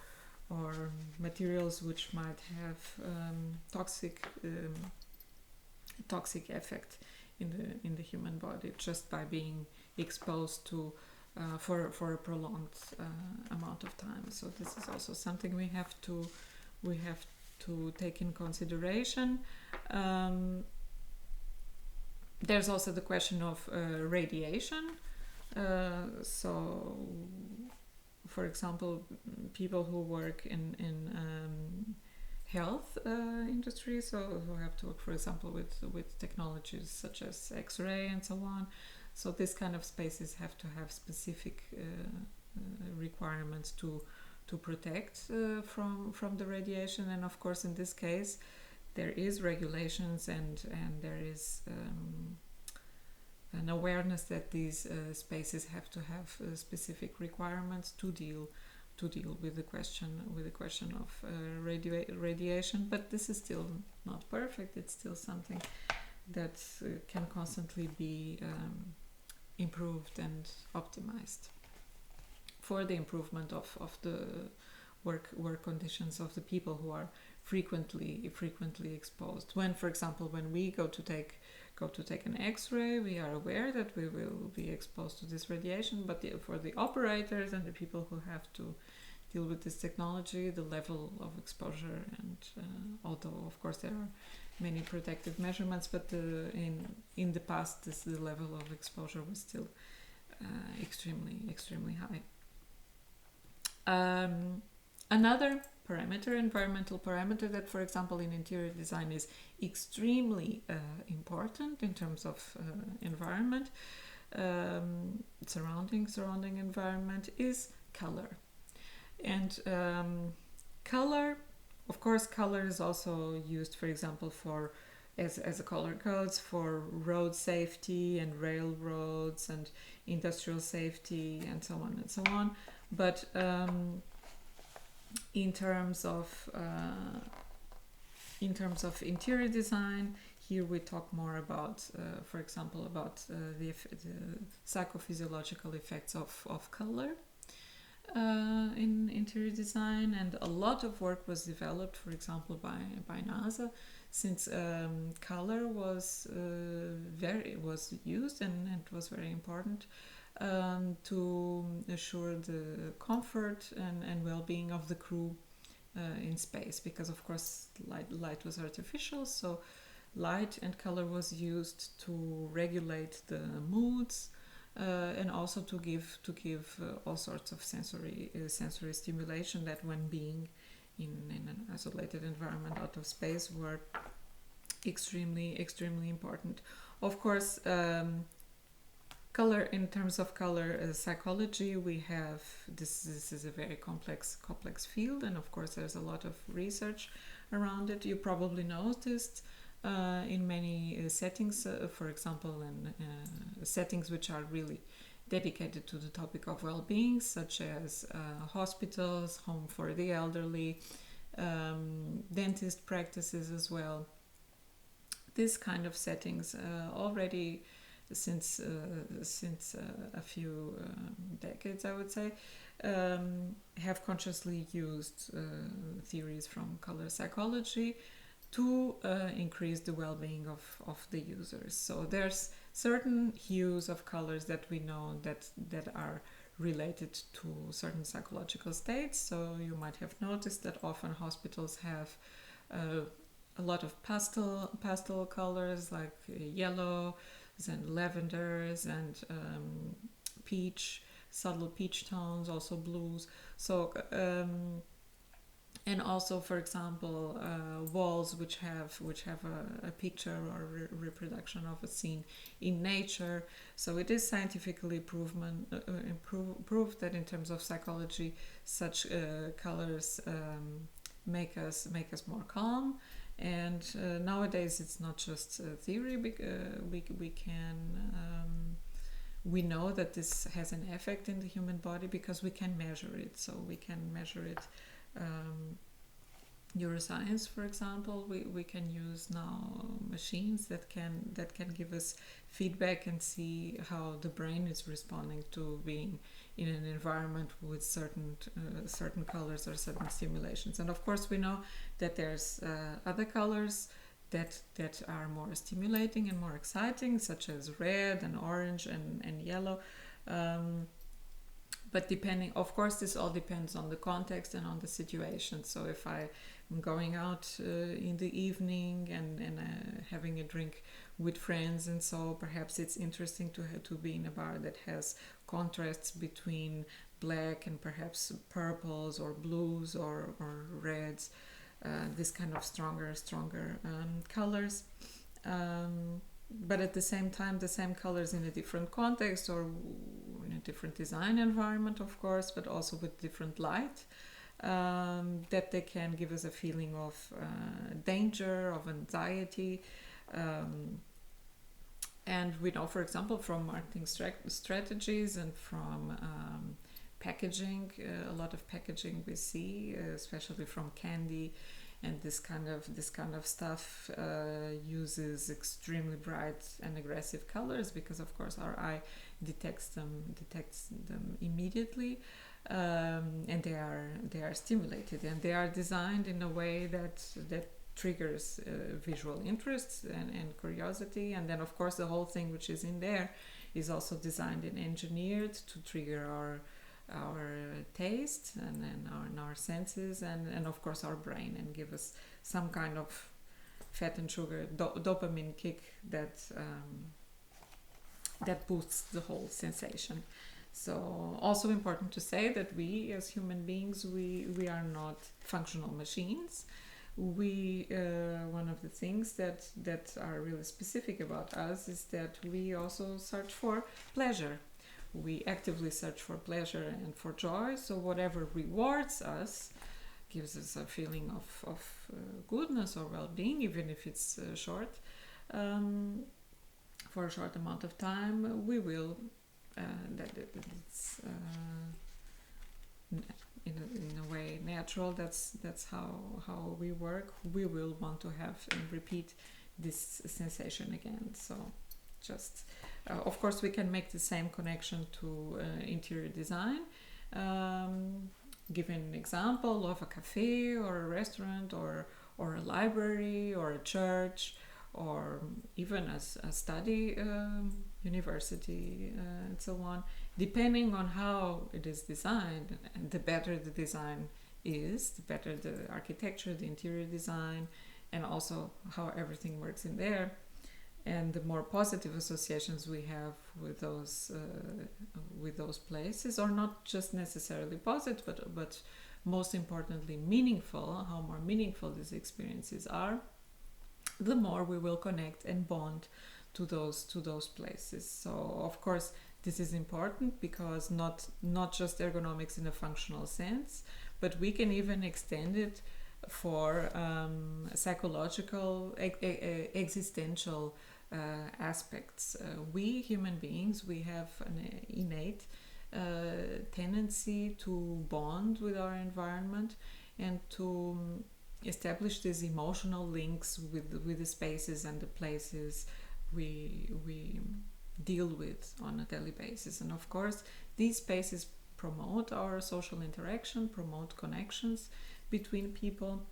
materials which might have toxic effect in the human body just by being exposed to for a prolonged amount of time. So this is also something we have to take in consideration. There's also the question of radiation. So, for example, people who work in health industry, so who have to work, for example, with technologies such as X-ray and so on. So this kind of spaces have to have specific requirements to protect from the radiation. And of course, in this case, there is regulations and there is an awareness that these spaces have to have specific requirements to deal with the question of radiation. But this is still not perfect. It's still something that can constantly be improved and optimized for the improvement of the work conditions of the people who are frequently exposed. When, for example, when we go to take an X-ray, we are aware that we will be exposed to this radiation, but for the operators and the people who have to deal with this technology, the level of exposure, and although of course there are many protective measurements, but in the past the level of exposure was still extremely high. Another environmental parameter that, for example, in interior design is extremely important in terms of environment, surrounding environment, is color. And color, of course, color is also used, for example, as a color codes for road safety and railroads and industrial safety and so on and so on. But in terms of interior design, here we talk more about, for example, about the psychophysiological effects of color. in interior design, and a lot of work was developed, for example, by NASA, since color was was used, and it was very important to assure the comfort and well-being of the crew in space, because of course light was artificial, so light and color was used to regulate the moods, and also to give all sorts of sensory stimulation that, when being in an isolated environment out of space, were extremely important. Of course, color, in terms of color psychology, we have this is a very complex field, and of course there's a lot of research around it. You probably noticed in many settings, for example, in settings which are really dedicated to the topic of well-being, such as hospitals, home for the elderly, dentist practices as well. This kind of settings already since a few decades, I would say, have consciously used theories from color psychology to increase the well-being of the users. So there's certain hues of colors that we know that are related to certain psychological states. So you might have noticed that often hospitals have a lot of pastel colors, like yellow and lavenders and peach, subtle peach tones, also blues. So and also, for example, walls which have a picture or reproduction of a scene in nature. So it is scientifically proved that in terms of psychology, such colors make us more calm. And nowadays it's not just theory. We know that this has an effect in the human body because we can measure it. So we can measure it. Neuroscience, for example, we can use now machines that can give us feedback and see how the brain is responding to being in an environment with certain colors or certain stimulations. And of course we know that there's other colors that are more stimulating and more exciting, such as red and orange and yellow. But depending, of course, this all depends on the context and on the situation. So if I'm going out in the evening and having a drink with friends, and so perhaps it's interesting to be in a bar that has contrasts between black and perhaps purples or blues or reds, this kind of stronger colors. But at the same time, the same colors in a different context or in a different design environment, of course, but also with different light, that they can give us a feeling of danger, of anxiety. And we know, for example, from marketing strategies and from packaging, a lot of packaging we see, especially from candy, and this kind of stuff uses extremely bright and aggressive colors because, of course, our eye detects them immediately, and they are stimulated, and they are designed in a way that triggers visual interest and curiosity. And then, of course, the whole thing which is in there is also designed and engineered to trigger our taste and our senses and of course our brain, and give us some kind of fat and sugar dopamine kick that boosts the whole sensation. So also important to say that we as human beings, we are not functional machines. We one of the things that are really specific about us is that we also search for pleasure. We actively search for pleasure and for joy. So whatever rewards us, gives us a feeling of goodness or well-being, even if it's short, for a short amount of time, we will. It's in a way natural. That's how we work. We will want to have and repeat this sensation again. So just of course we can make the same connection to interior design, Give an example of a cafe or a restaurant or a library or a church or even a study university and so on. Depending on how it is designed, and the better the design is, the better the architecture, the interior design, and also how everything works in there, and the more positive associations we have with those places, or not just necessarily positive, but most importantly meaningful, how more meaningful these experiences are, the more we will connect and bond to those places. So of course this is important because not just ergonomics in a functional sense, but we can even extend it for psychological, existential aspects. We human beings, we have an innate tendency to bond with our environment and to establish these emotional links with the spaces and the places we deal with on a daily basis. And of course these spaces promote our social interaction, promote connections between people.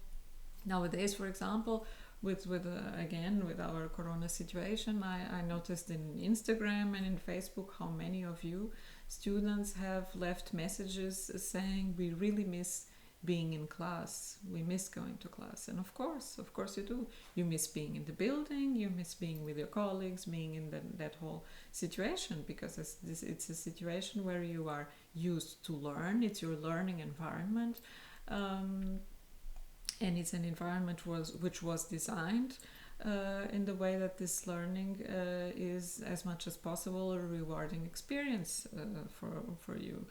Nowadays, for example, with our corona situation, I noticed in Instagram and in Facebook how many of you students have left messages saying we really miss being in class, we miss going to class. And of course you do. You miss being in the building, you miss being with your colleagues, being in that whole situation, because it's a situation where you are used to learn. It's your learning environment, and it's an environment which was designed in the way that this learning is as much as possible a rewarding experience for you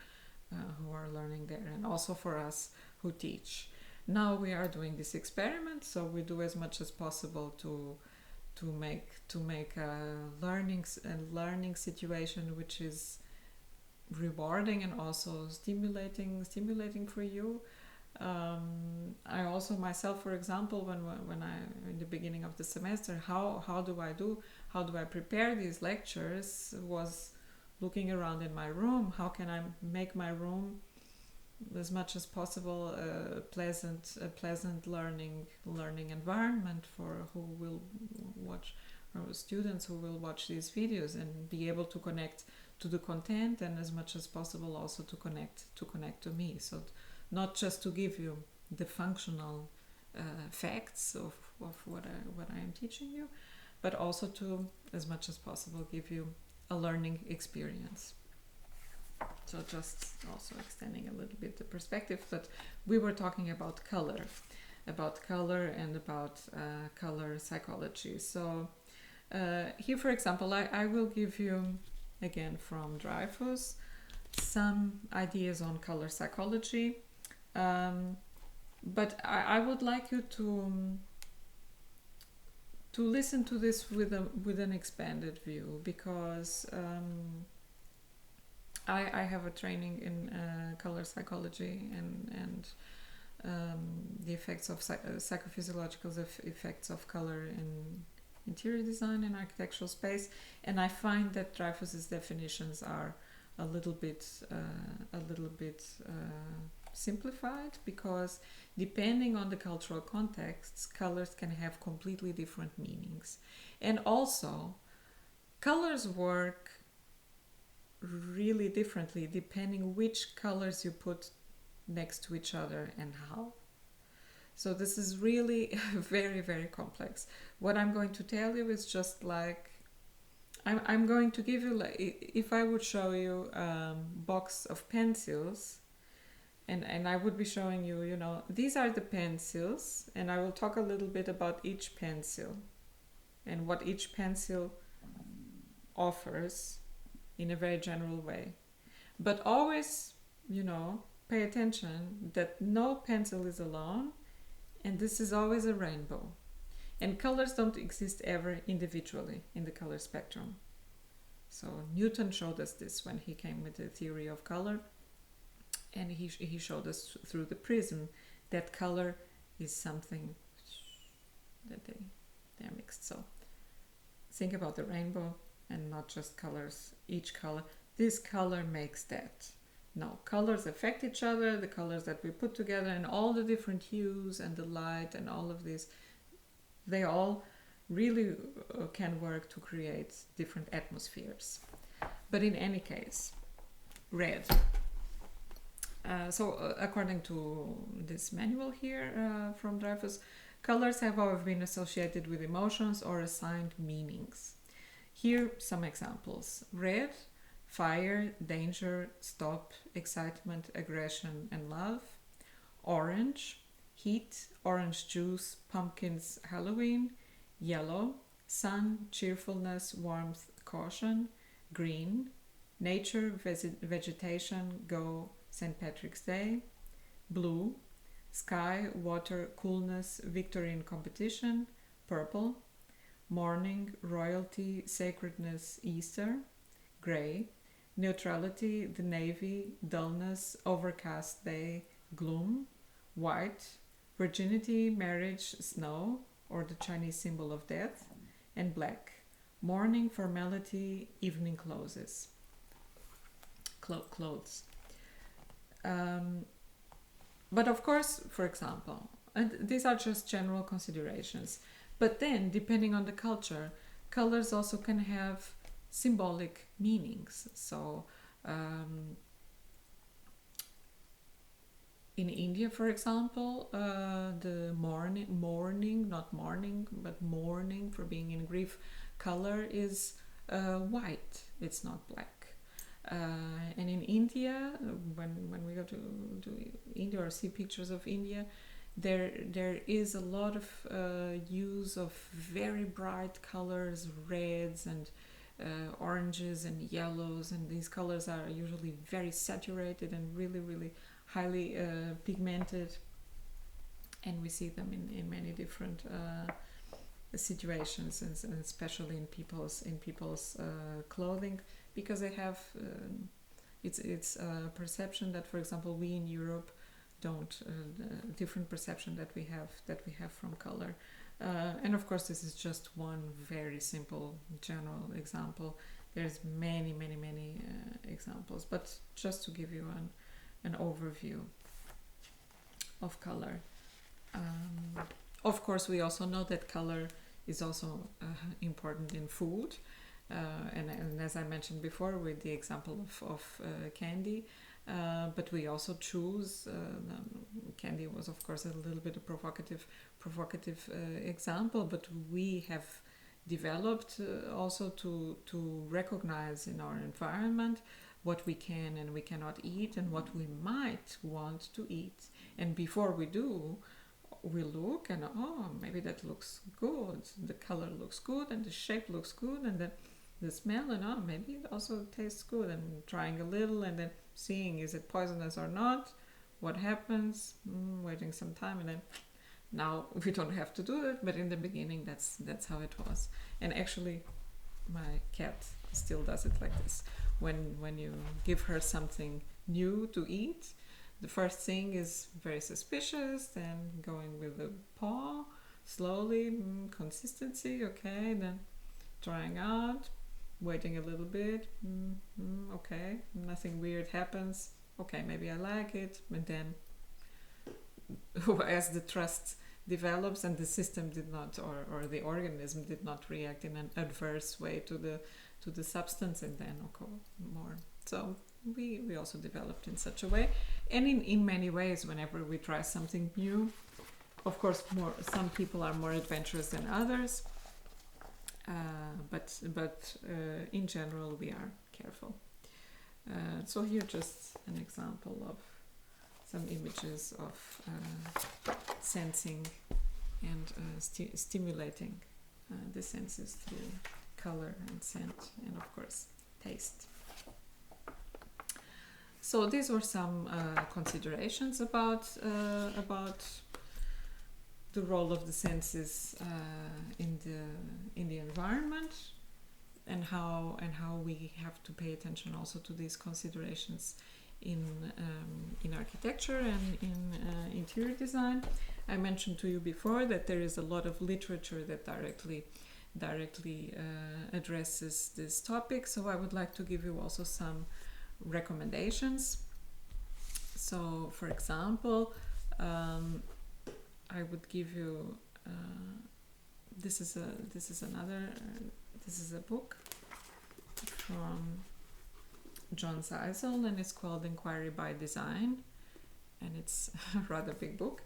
who are learning there, and also for us who teach. Now we are doing this experiment, so we do as much as possible to make a learning situation which is rewarding and also stimulating for you. I also myself, for example, when I in the beginning of the semester, how do I prepare these lectures, was looking around in my room. How can I make my room as much as possible a pleasant learning environment for who will watch, or students who will watch these videos, and be able to connect to the content, and as much as possible also to connect to me. So not just to give you the functional facts of what I am teaching you, but also to, as much as possible, give you a learning experience. So just also extending a little bit the perspective, but we were talking about color and about color psychology. So here, for example, I will give you, again from Dreyfus, some ideas on color psychology, but I would like you to listen to this with an expanded view, because I have a training in color psychology and the effects of psychophysiological effects of color in interior design and architectural space, and I find that Dreyfus's definitions are a little bit simplified, because depending on the cultural contexts, colors can have completely different meanings, and also colors work really differently depending which colors you put next to each other and how. So this is really very, very complex. What I'm going to tell you is just like, I'm going to give you, like, if I would show you a box of pencils, and I would be showing you, these are the pencils, and I will talk a little bit about each pencil and what each pencil offers in a very general way. But always, pay attention that no pencil is alone, and this is always a rainbow. And colors don't exist ever individually in the color spectrum. So Newton showed us this when he came with the theory of color, and he showed us through the prism that color is something that they're mixed. So think about the rainbow, and not just colors. Each color, this color makes that. No, colors affect each other, the colors that we put together and all the different hues and the light and all of this, they all really can work to create different atmospheres. But in any case, red. According to this manual here from Dreyfus, colors have always been associated with emotions or assigned meanings. Here some examples. Red, fire, danger, stop, excitement, aggression and love. Orange, heat, orange juice, pumpkins, Halloween. Yellow, sun, cheerfulness, warmth, caution. Green, nature, vegetation, go, St. Patrick's Day. Blue, sky, water, coolness, victory in competition. Purple, morning, royalty, sacredness, Easter. Gray, neutrality, the navy, dullness, overcast day, gloom. White, virginity, marriage, snow, or the Chinese symbol of death. And black, morning, formality, evening clothes. But of course, for example, and these are just general considerations, but then depending on the culture, colors also can have symbolic meanings. So in India, for example, the mourning, not mourning, but mourning for being in grief, color is white, it's not black. And in India, when we go to India or see pictures of India, there is a lot of use of very bright colors, reds and oranges and yellows, and these colors are usually very saturated and really, really highly pigmented, and we see them in many different situations, and especially in people's clothing, because they have it's a perception that, for example, we in Europe don't different perception that we have from color, and of course this is just one very simple general example. There's many examples, but just to give you an overview of color. Of course, we also know that color is also important in food, and as I mentioned before with the example of candy, but we also choose candy was of course a little bit a provocative example, but we have developed also to recognize in our environment what we can and we cannot eat and what we might want to eat, and before we do, we look and maybe that looks good, the color looks good and the shape looks good and the smell, and maybe it also tastes good, and trying a little and then seeing is it poisonous or not, what happens, waiting some time, and then now we don't have to do it, but in the beginning that's how it was. And actually my cat still does it like this. When you give her something new to eat, the first thing is very suspicious, then going with the paw, slowly, consistency, okay, then trying out, waiting a little bit, okay, nothing weird happens, okay, maybe I like it, and then as the trust develops and the system did not, or the organism did not react in an adverse way to the substance, and then okay, more. So we also developed in such a way, and in many ways whenever we try something new, of course some people are more adventurous than others, but in general we are careful. So here just an example of some images of sensing and stimulating the senses through color and scent and of course taste. So these were some considerations about the role of the senses in the environment, and how we have to pay attention also to these considerations in architecture and in interior design. I mentioned to you before that there is a lot of literature that directly addresses this topic, so I would like to give you also some recommendations. So, for example, I would give you this is a book from John Seisel, and it's called Inquiry by Design, and it's a rather big book.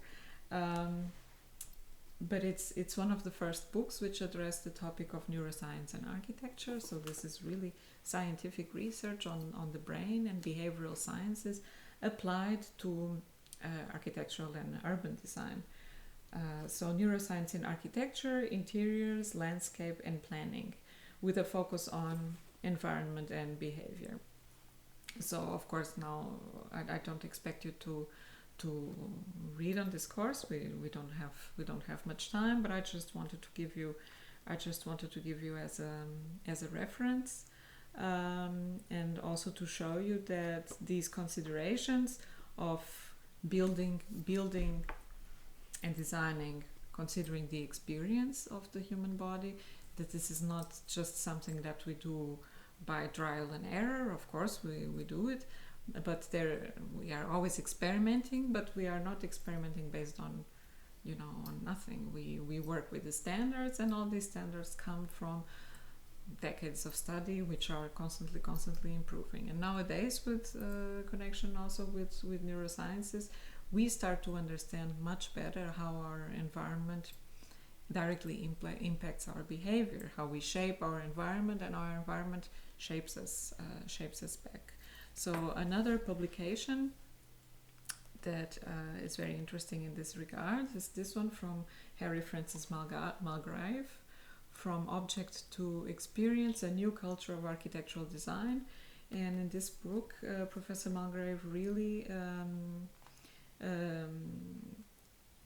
But it's one of the first books which address the topic of neuroscience and architecture. So this is really scientific research on the brain and behavioral sciences applied to architectural and urban design. So neuroscience in architecture, interiors, landscape and planning, with a focus on environment and behavior. So of course now I don't expect you to read on this course. We don't have much time, but I just wanted to give you as a reference, and also to show you that these considerations of building and designing, considering the experience of the human body, that this is not just something that we do by trial and error. Of course we do it, but we are always experimenting, but we are not experimenting based on on nothing. We work with the standards, and all these standards come from decades of study which are constantly improving. And nowadays, with connection also with neurosciences, we start to understand much better how our environment directly impacts our behavior, how we shape our environment, and our environment shapes us back. So another publication that is very interesting in this regard is this one from Harry Francis Mulgrave, From Object to Experience, A New Culture of Architectural Design. And in this book, Professor Mulgrave really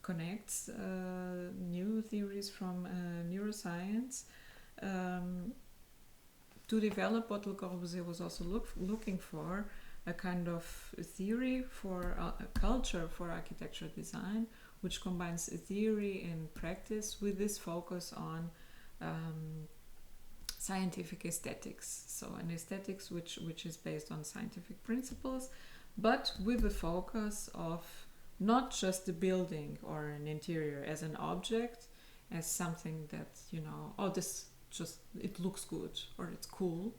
connects new theories from neuroscience to develop what Le Corbusier was also looking for, a kind of theory for a culture for architecture design, which combines theory and practice with this focus on scientific aesthetics. So an aesthetics which is based on scientific principles, but with the focus of not just the building or an interior as an object, as something that this just it looks good or it's cool,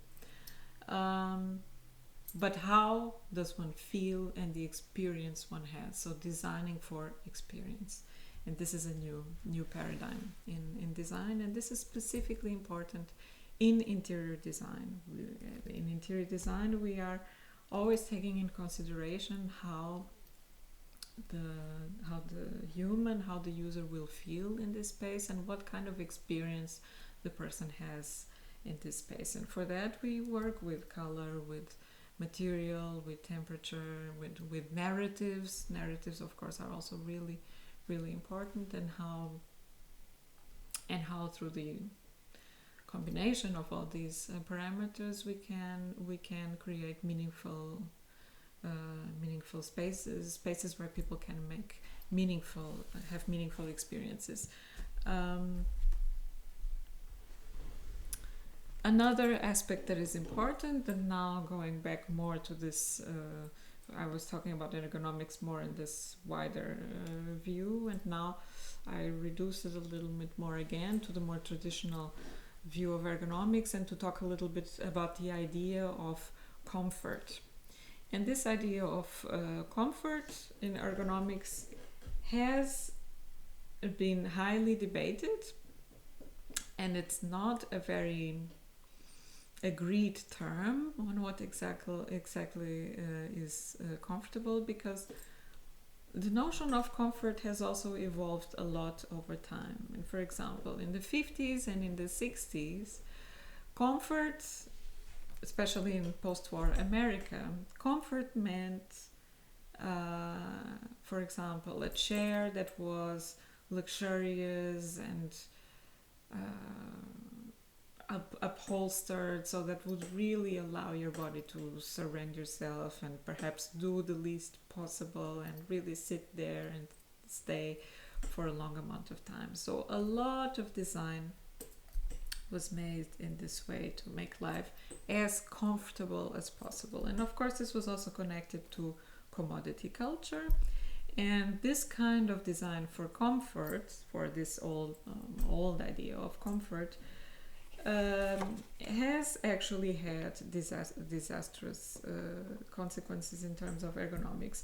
but how does one feel and the experience one has. So designing for experience, and this is a new paradigm in design, and this is specifically important in interior design. In interior design, we are always taking in consideration how the user will feel in this space, and what kind of experience the person has in this space. And for that, we work with color, with material, with temperature, with narratives. Narratives, of course, are also really, really important, and how through the combination of all these parameters we can create meaningful spaces where people can have meaningful experiences. Another aspect that is important, and now going back more to this, I was talking about ergonomics more in this wider view, and now I reduce it a little bit more again to the more traditional view of ergonomics, and to talk a little bit about the idea of comfort. And this idea of comfort in ergonomics has been highly debated, and it's not a very agreed term on what exactly is comfortable, because the notion of comfort has also evolved a lot over time. And for example, in the 50s and in the 60s, comfort, especially in post-war America, comfort meant, for example, a chair that was luxurious and upholstered, so that would really allow your body to surrender yourself and perhaps do the least possible and really sit there and stay for a long amount of time. So a lot of design was made in this way to make life as comfortable as possible. And of course, this was also connected to commodity culture. And this kind of design for comfort, for this old idea of comfort, has actually had disastrous consequences in terms of ergonomics.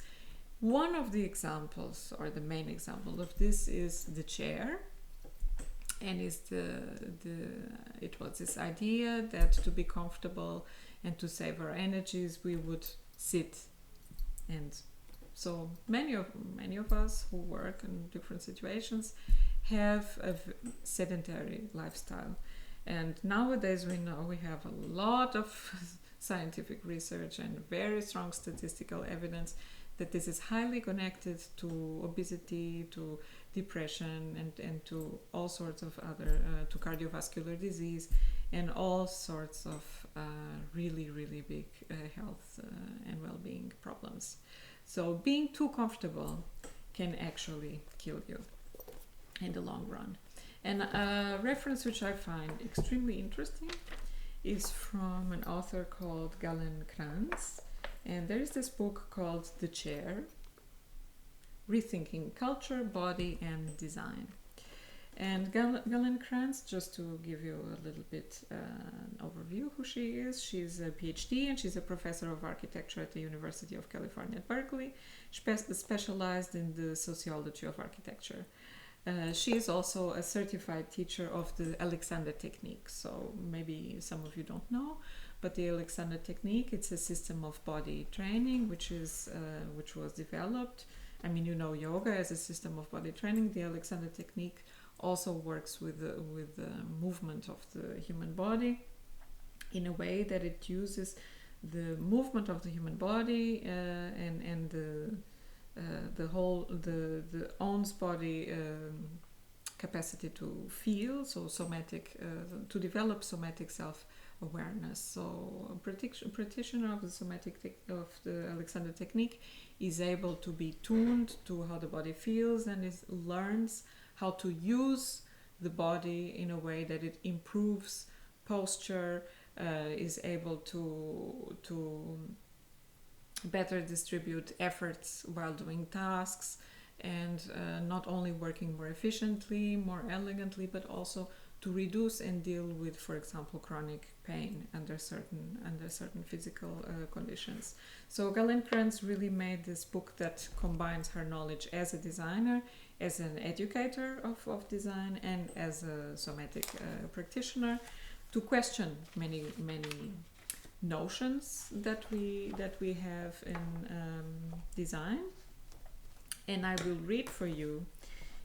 One of the examples, or the main example of this, is the chair, and it was this idea that to be comfortable and to save our energies, we would sit. And so many of us who work in different situations have a sedentary lifestyle. And nowadays we know we have a lot of scientific research and very strong statistical evidence that this is highly connected to obesity, to depression, and to all sorts of other, to cardiovascular disease, and all sorts of really, really big health and well-being problems. So being too comfortable can actually kill you in the long run. And a reference which I find extremely interesting is from an author called Galen Kranz. And there is this book called The Chair, Rethinking Culture, Body and Design. And Galen Kranz, just to give you a little bit an overview who she is, she's a PhD and she's a professor of architecture at the University of California at Berkeley, specialized in the sociology of architecture. She is also a certified teacher of the Alexander Technique. So maybe some of you don't know, but the Alexander Technique, it's a system of body training which was developed. I mean, you know yoga as a system of body training. The Alexander Technique also works with the movement of the human body in a way that it uses the movement of the human body and the whole the own's body capacity to feel, so somatic to develop somatic self-awareness. So a practitioner of of the Alexander Technique is able to be tuned to how the body feels and learns how to use the body in a way that it improves posture, is able to better distribute efforts while doing tasks, and not only working more efficiently, more elegantly, but also to reduce and deal with, for example, chronic pain under certain physical conditions. So Galen Kranz really made this book that combines her knowledge as a designer, as an educator of design, and as a somatic practitioner, to question many notions that we have in design. And I will read for you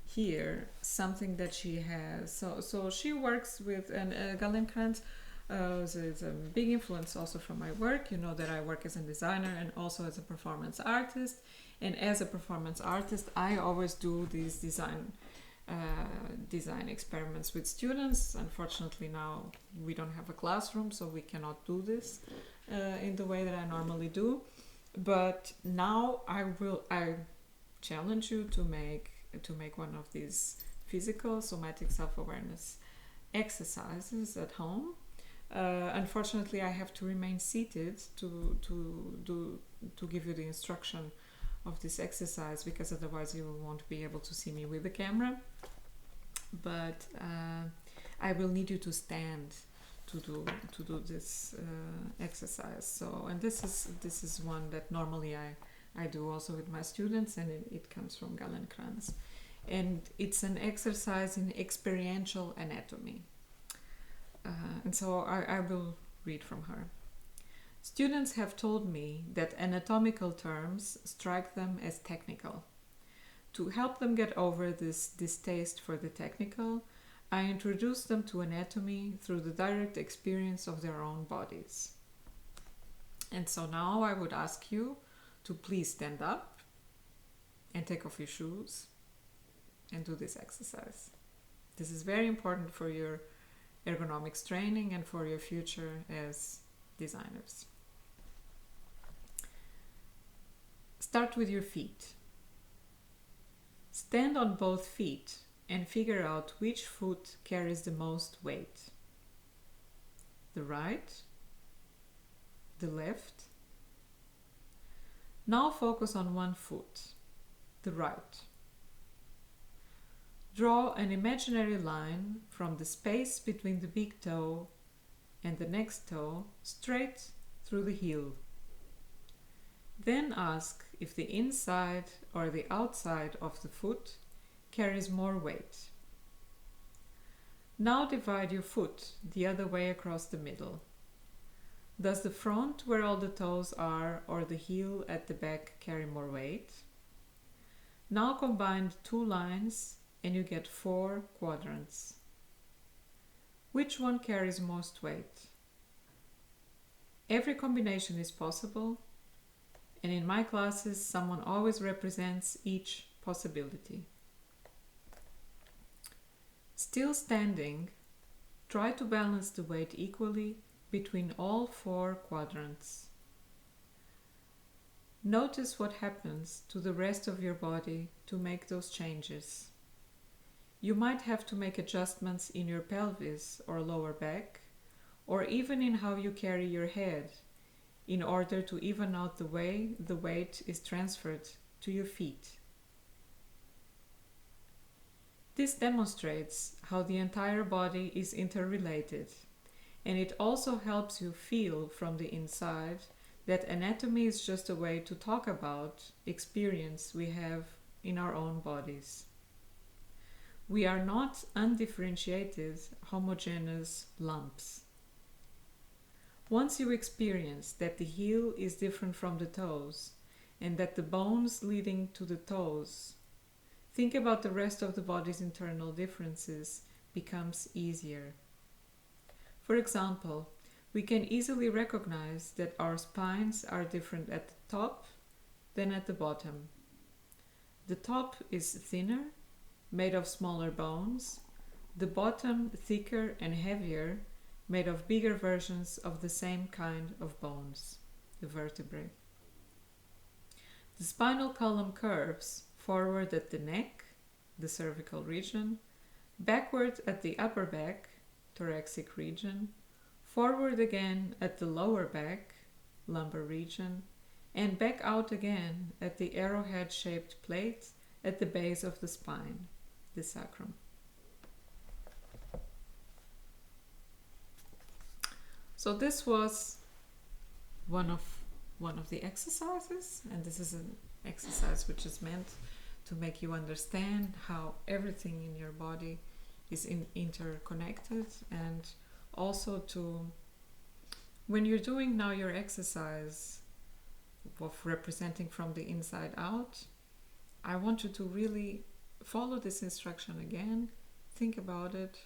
here something that she has. So she works with, and Galen Kranz is a big influence also from my work. You know that I work as a designer and also as a performance artist. And as a performance artist, I always do these design experiments with students. Unfortunately, now we don't have a classroom, so we cannot do this in the way that I normally do. But now I challenge you to make one of these physical somatic self-awareness exercises at home. Unfortunately, I have to remain seated to give you the instruction of this exercise, because otherwise you won't be able to see me with the camera. But I will need you to stand to do this exercise. So, and this is one that normally I do also with my students, and it comes from Galen Kranz. And it's an exercise in experiential anatomy. And so I will read from her. Students have told me that anatomical terms strike them as technical. To help them get over this distaste for the technical, I introduce them to anatomy through the direct experience of their own bodies. And so now I would ask you to please stand up and take off your shoes and do this exercise. This is very important for your ergonomics training and for your future as designers. Start with your feet. Stand on both feet and figure out which foot carries the most weight. The right, the left, Now focus on one foot, the right. Draw an imaginary line from the space between the big toe and the next toe straight through the heel. Then ask if the inside or the outside of the foot carries more weight. Now divide your foot the other way across the middle. Does the front, where all the toes are, or the heel at the back carry more weight? Now combine the two lines and you get 4 quadrants. Which one carries most weight? Every combination is possible, and in my classes someone always represents each possibility. Still standing, try to balance the weight equally between all 4 quadrants. Notice what happens to the rest of your body to make those changes. You might have to make adjustments in your pelvis or lower back, or even in how you carry your head, in order to even out the way the weight is transferred to your feet. This demonstrates how the entire body is interrelated, and it also helps you feel from the inside that anatomy is just a way to talk about experience we have in our own bodies. We are not undifferentiated, homogeneous lumps. Once you experience that the heel is different from the toes, and that the bones leading to the toes, think about the rest of the body's internal differences becomes easier. For example, we can easily recognize that our spines are different at the top than at the bottom. The top is thinner, made of smaller bones, the bottom thicker and heavier, made of bigger versions of the same kind of bones, the vertebrae. The spinal column curves forward at the neck, the cervical region, backward at the upper back, thoracic region, forward again at the lower back, lumbar region, and back out again at the arrowhead-shaped plate at the base of the spine, the sacrum. So this was one of the exercises, and this is an exercise which is meant to make you understand how everything in your body is interconnected, and also to, when you're doing now your exercise of representing from the inside out, I want you to really follow this instruction again, think about it,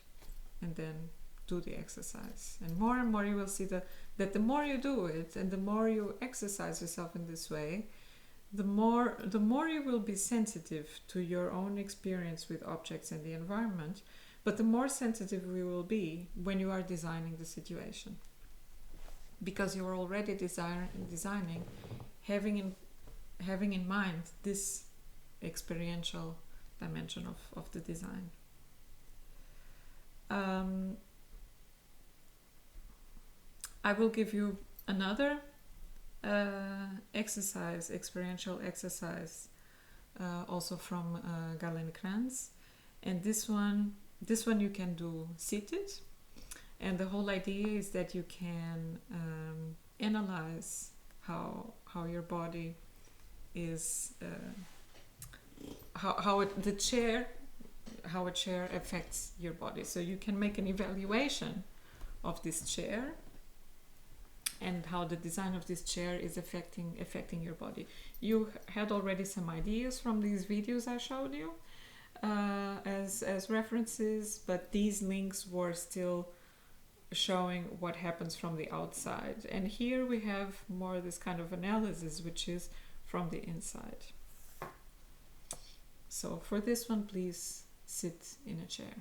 and then do the exercise. And more you will see that the more you do it and the more you exercise yourself in this way, the more you will be sensitive to your own experience with objects and the environment, but the more sensitive we will be when you are designing the situation. Because you are already designing, having in mind this experiential dimension of the design. I will give you another exercise, experiential exercise, also from Galen Kranz, and this one you can do seated, and the whole idea is that you can analyze how your body is, how a chair affects your body. So you can make an evaluation of this chair and how the design of this chair is affecting your body. You had already some ideas from these videos I showed you as references, but these links were still showing what happens from the outside. And here we have more this kind of analysis, which is from the inside. So for this one, please sit in a chair.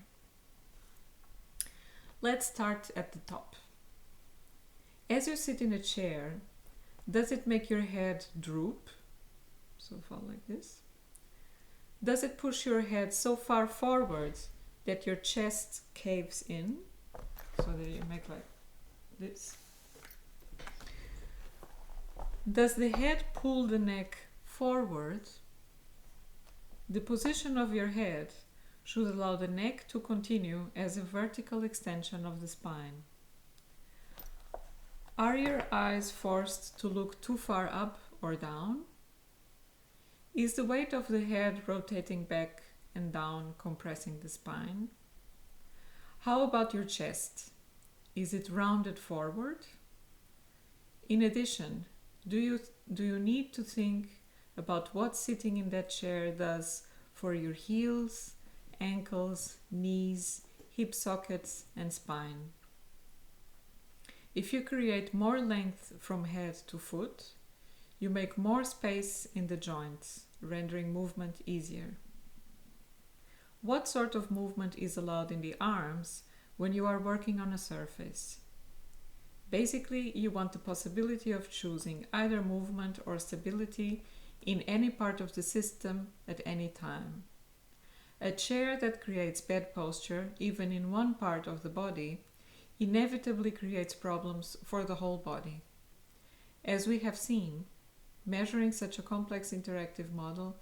Let's start at the top. As you sit in a chair, does it make your head droop? So fall like this. Does it push your head so far forward that your chest caves in? So that you make like this. Does the head pull the neck forward? The position of your head should allow the neck to continue as a vertical extension of the spine. Are your eyes forced to look too far up or down? Is the weight of the head rotating back and down, compressing the spine? How about your chest? Is it rounded forward? In addition, do you need to think about what sitting in that chair does for your heels, ankles, knees, hip sockets, and spine? If you create more length from head to foot, you make more space in the joints, rendering movement easier. What sort of movement is allowed in the arms when you are working on a surface? Basically, you want the possibility of choosing either movement or stability in any part of the system at any time. A chair that creates bad posture, even in one part of the body, inevitably creates problems for the whole body. As we have seen, measuring such a complex interactive model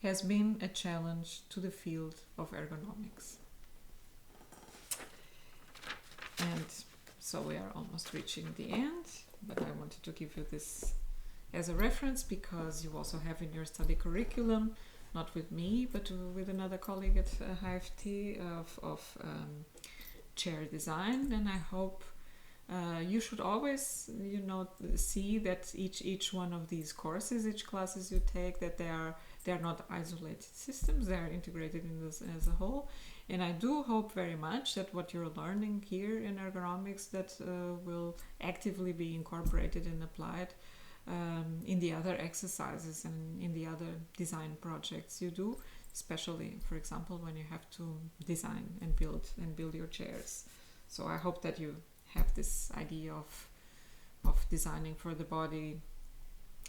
has been a challenge to the field of ergonomics. And so we are almost reaching the end, but I wanted to give you this as a reference because you also have in your study curriculum, not with me, but with another colleague at HFT of chair design. And I hope you should always, see that each one of these courses, each classes you take, that they are not isolated systems, they are integrated in this as a whole. And I do hope very much that what you're learning here in ergonomics that will actively be incorporated and applied in the other exercises and in the other design projects you do, especially, for example, when you have to design and build your chairs. So I hope that you have this idea of designing for the body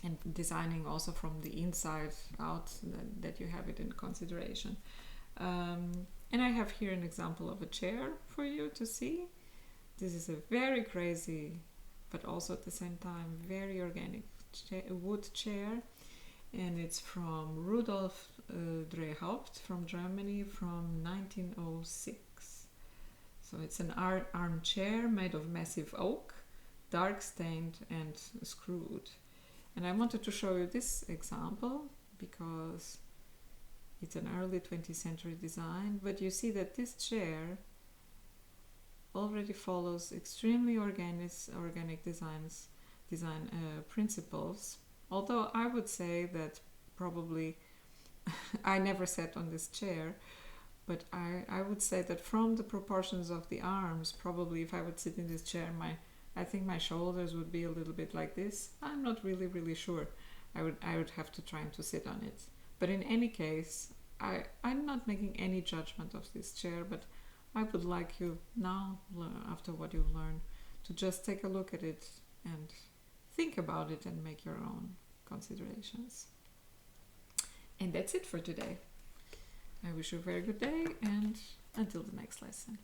and designing also from the inside out, that you have it in consideration. And I have here an example of a chair for you to see. This is a very crazy, but also at the same time very organic wood chair, and it's from Rudolf Drehaupt from Germany from 1906. So it's an armchair made of massive oak, dark stained and screwed. And I wanted to show you this example because it's an early 20th century design, but you see that this chair already follows extremely organic design principles. Although I would say that probably I never sat on this chair, but I would say that from the proportions of the arms, probably if I would sit in this chair, I think my shoulders would be a little bit like this. I'm not really sure. I would have to try to sit on it. But in any case, I'm not making any judgment of this chair, but I would like you now, after what you've learned, to just take a look at it and think about it and make your own considerations. And that's it for today. I wish you a very good day, and until the next lesson.